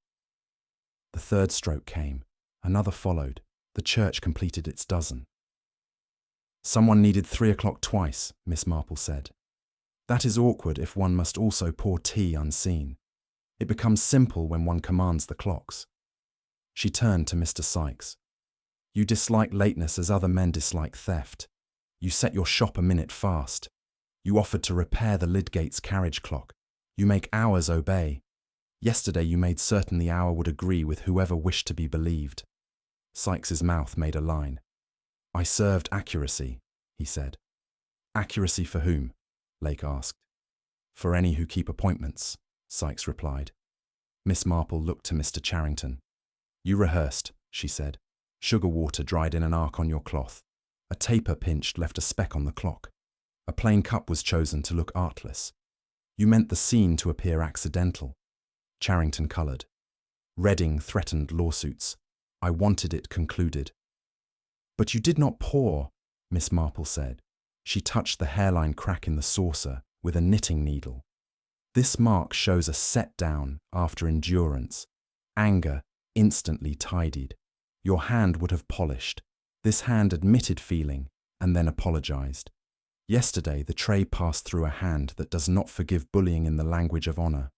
The third stroke came, another followed, the church completed its dozen. "Someone needed 3 o'clock twice," Miss Marple said. "That is awkward if one must also pour tea unseen. It becomes simple when one commands the clocks." She turned to Mr. Sykes. "You dislike lateness as other men dislike theft. You set your shop a minute fast. You offered to repair the Lydgate's carriage clock. You make hours obey. Yesterday you made certain the hour would agree with whoever wished to be believed." Sykes's mouth made a line. "I served accuracy," he said. "Accuracy for whom?" Lake asked. "For any who keep appointments," Sykes replied. Miss Marple looked to Mr. Charrington. "You rehearsed," she said. "Sugar water dried in an arc on your cloth. A taper pinched left a speck on the clock. A plain cup was chosen to look artless. You meant the scene to appear accidental." Charrington coloured. "Redding threatened lawsuits. I wanted it concluded." "But you did not pour," Miss Marple said. She touched the hairline crack in the saucer with a knitting needle. "This mark shows a set down after endurance. Anger instantly tidied. Your hand would have polished. This hand admitted feeling and then apologized. Yesterday the tray passed through a hand that does not forgive bullying in the language of honor."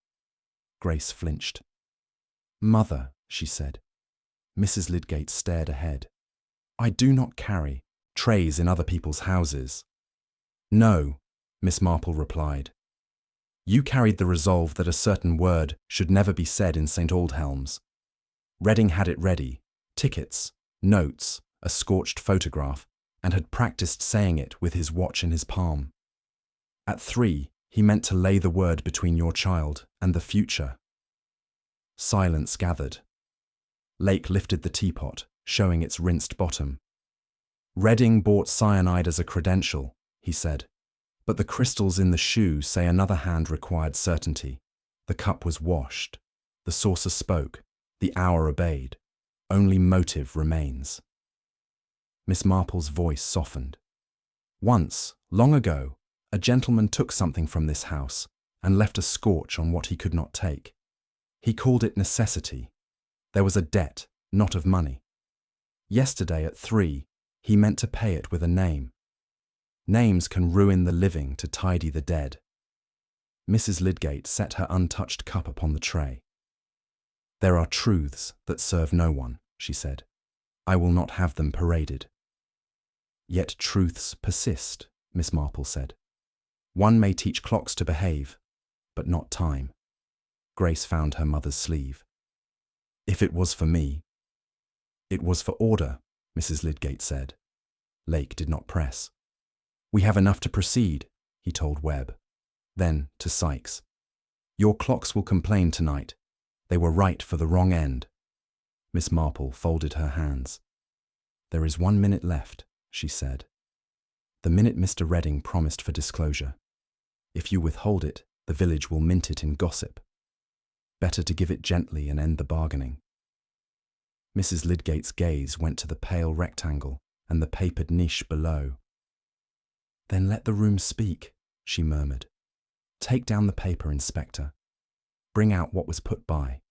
Grace flinched. "Mother," she said. Mrs. Lydgate stared ahead. "I do not carry trays in other people's houses." "No," Miss Marple replied. "You carried the resolve that a certain word should never be said in St. Aldhelm's. Redding had it ready, tickets, notes, a scorched photograph, and had practiced saying it with his watch in his palm. At 3, he meant to lay the word between your child and the future." Silence gathered. Lake lifted the teapot, showing its rinsed bottom. "Redding bought cyanide as a credential," he said. "But the crystals in the shoe say another hand required certainty. The cup was washed. The saucer spoke. The hour obeyed. Only motive remains." Miss Marple's voice softened. "Once, long ago, a gentleman took something from this house and left a scorch on what he could not take. He called it necessity. There was a debt, not of money. Yesterday at 3, he meant to pay it with a name. Names can ruin the living to tidy the dead." Mrs. Lydgate set her untouched cup upon the tray. "There are truths that serve no one," she said. "I will not have them paraded." "Yet truths persist," Miss Marple said. "One may teach clocks to behave, but not time." Grace found her mother's sleeve. "If it was for me—" "It was for order," Mrs. Lydgate said. Lake did not press. "We have enough to proceed," he told Webb. Then, to Sykes, "Your clocks will complain tonight. They were right for the wrong end." Miss Marple folded her hands. "There is 1 minute left," she said. "The minute Mr. Redding promised for disclosure. If you withhold it, the village will mint it in gossip. Better to give it gently and end the bargaining." Mrs. Lydgate's gaze went to the pale rectangle and the papered niche below. "Then let the room speak," she murmured. "Take down the paper, Inspector. Bring out what was put by.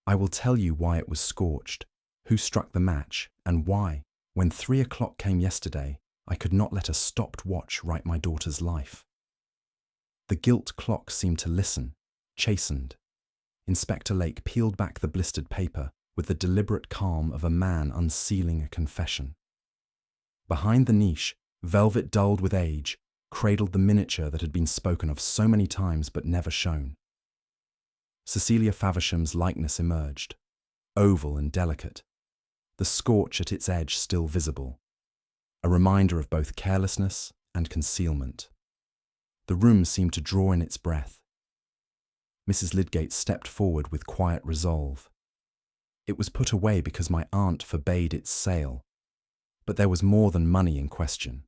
I will tell you why it was scorched, who struck the match, and why, when 3 o'clock came yesterday, I could not let a stopped watch write my daughter's life." The gilt clock seemed to listen, chastened. Inspector Lake peeled back the blistered paper with the deliberate calm of a man unsealing a confession. Behind the niche, velvet dulled with age, cradled the miniature that had been spoken of so many times but never shown. Cecilia Faversham's likeness emerged, oval and delicate, the scorch at its edge still visible, a reminder of both carelessness and concealment. The room seemed to draw in its breath. Mrs. Lydgate stepped forward with quiet resolve. "It was put away because my aunt forbade its sale. But there was more than money in question.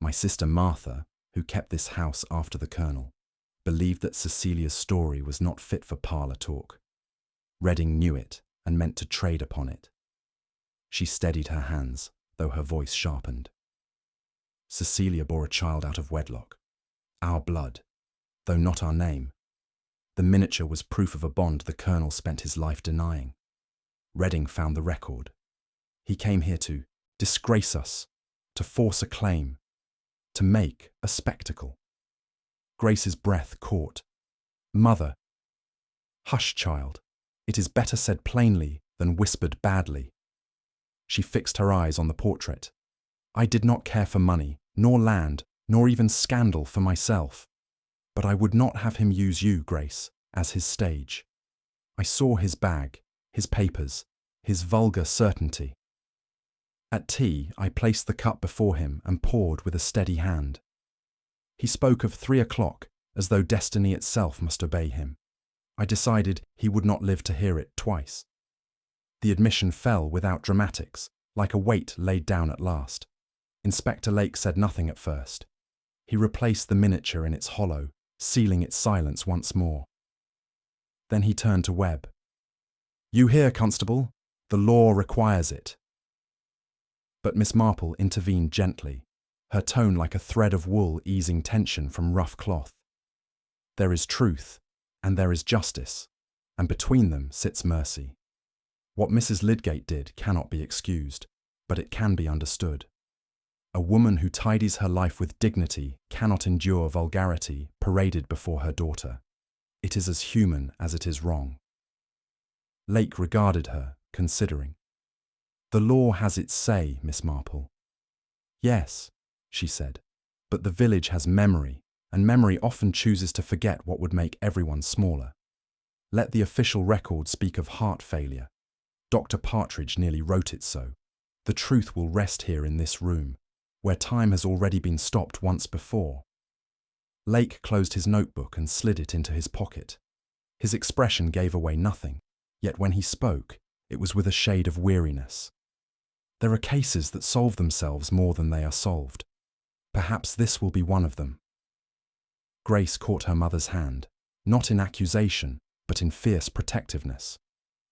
My sister Martha, who kept this house after the Colonel, believed that Cecilia's story was not fit for parlour talk. Redding knew it and meant to trade upon it." She steadied her hands, though her voice sharpened. "Cecilia bore a child out of wedlock. Our blood, though not our name. The miniature was proof of a bond the Colonel spent his life denying. Redding found the record. He came here to disgrace us, to force a claim, to make a spectacle." Grace's breath caught. "Mother." "Hush, child. It is better said plainly than whispered badly." She fixed her eyes on the portrait. "I did not care for money, nor land, nor even scandal for myself. But I would not have him use you, Grace, as his stage. I saw his bag, his papers, his vulgar certainty. At tea, I placed the cup before him and poured with a steady hand. He spoke of 3 o'clock, as though destiny itself must obey him. I decided he would not live to hear it twice. The admission fell without dramatics, like a weight laid down at last. Inspector Lake said nothing at first. He replaced the miniature in its hollow, sealing its silence once more. Then he turned to Webb. "You hear, Constable? The law requires it." But Miss Marple intervened gently, her tone like a thread of wool easing tension from rough cloth. "There is truth, and there is justice, and between them sits mercy. What Mrs. Lydgate did cannot be excused, but it can be understood. A woman who tidies her life with dignity cannot endure vulgarity paraded before her daughter. It is as human as it is wrong." Lake regarded her, considering. "The law has its say, Miss Marple." "Yes," she said, "but the village has memory, and memory often chooses to forget what would make everyone smaller. Let the official record speak of heart failure. Dr. Partridge nearly wrote it so. The truth will rest here in this room, where time has already been stopped once before." Lake closed his notebook and slid it into his pocket. His expression gave away nothing, yet when he spoke, it was with a shade of weariness. "There are cases that solve themselves more than they are solved. Perhaps this will be one of them." Grace caught her mother's hand, not in accusation, but in fierce protectiveness.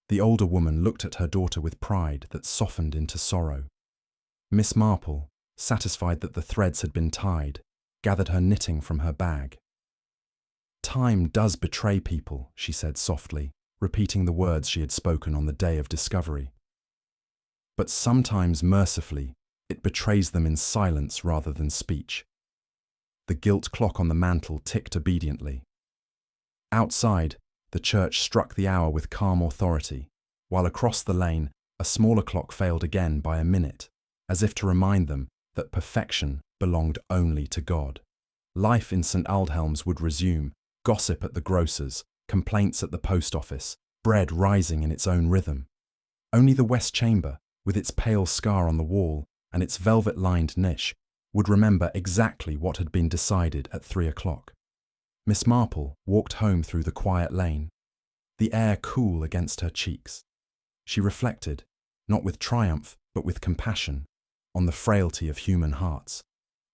The older woman looked at her daughter with pride that softened into sorrow. Miss Marple, satisfied that the threads had been tied, gathered her knitting from her bag. "Time does betray people," she said softly, repeating the words she had spoken on the day of discovery. "But sometimes, mercifully, it betrays them in silence rather than speech." The gilt clock on the mantel ticked obediently. Outside, the church struck the hour with calm authority, while across the lane a smaller clock failed again by a minute, as if to remind them that perfection belonged only to God. Life in St. Aldhelm's would resume, gossip at the grocer's, complaints at the post office, bread rising in its own rhythm. Only the west chamber, with its pale scar on the wall and its velvet-lined niche, would remember exactly what had been decided at 3 o'clock. Miss Marple walked home through the quiet lane, the air cool against her cheeks. She reflected, not with triumph, but with compassion, on the frailty of human hearts,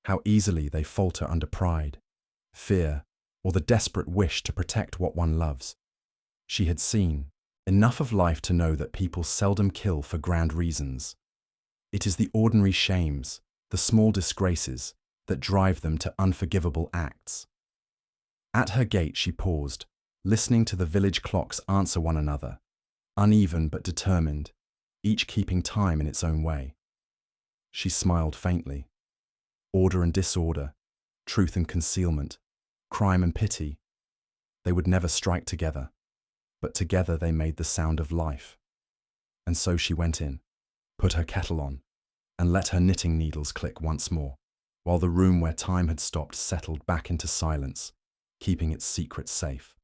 how easily they falter under pride, fear, or the desperate wish to protect what one loves. She had seen enough of life to know that people seldom kill for grand reasons. It is the ordinary shames, the small disgraces, that drive them to unforgivable acts. At her gate she paused, listening to the village clocks answer one another, uneven but determined, each keeping time in its own way. She smiled faintly. Order and disorder, truth and concealment, crime and pity, they would never strike together, but together they made the sound of life. And so she went in, put her kettle on, and let her knitting needles click once more, while the room where time had stopped settled back into silence, keeping its secret safe.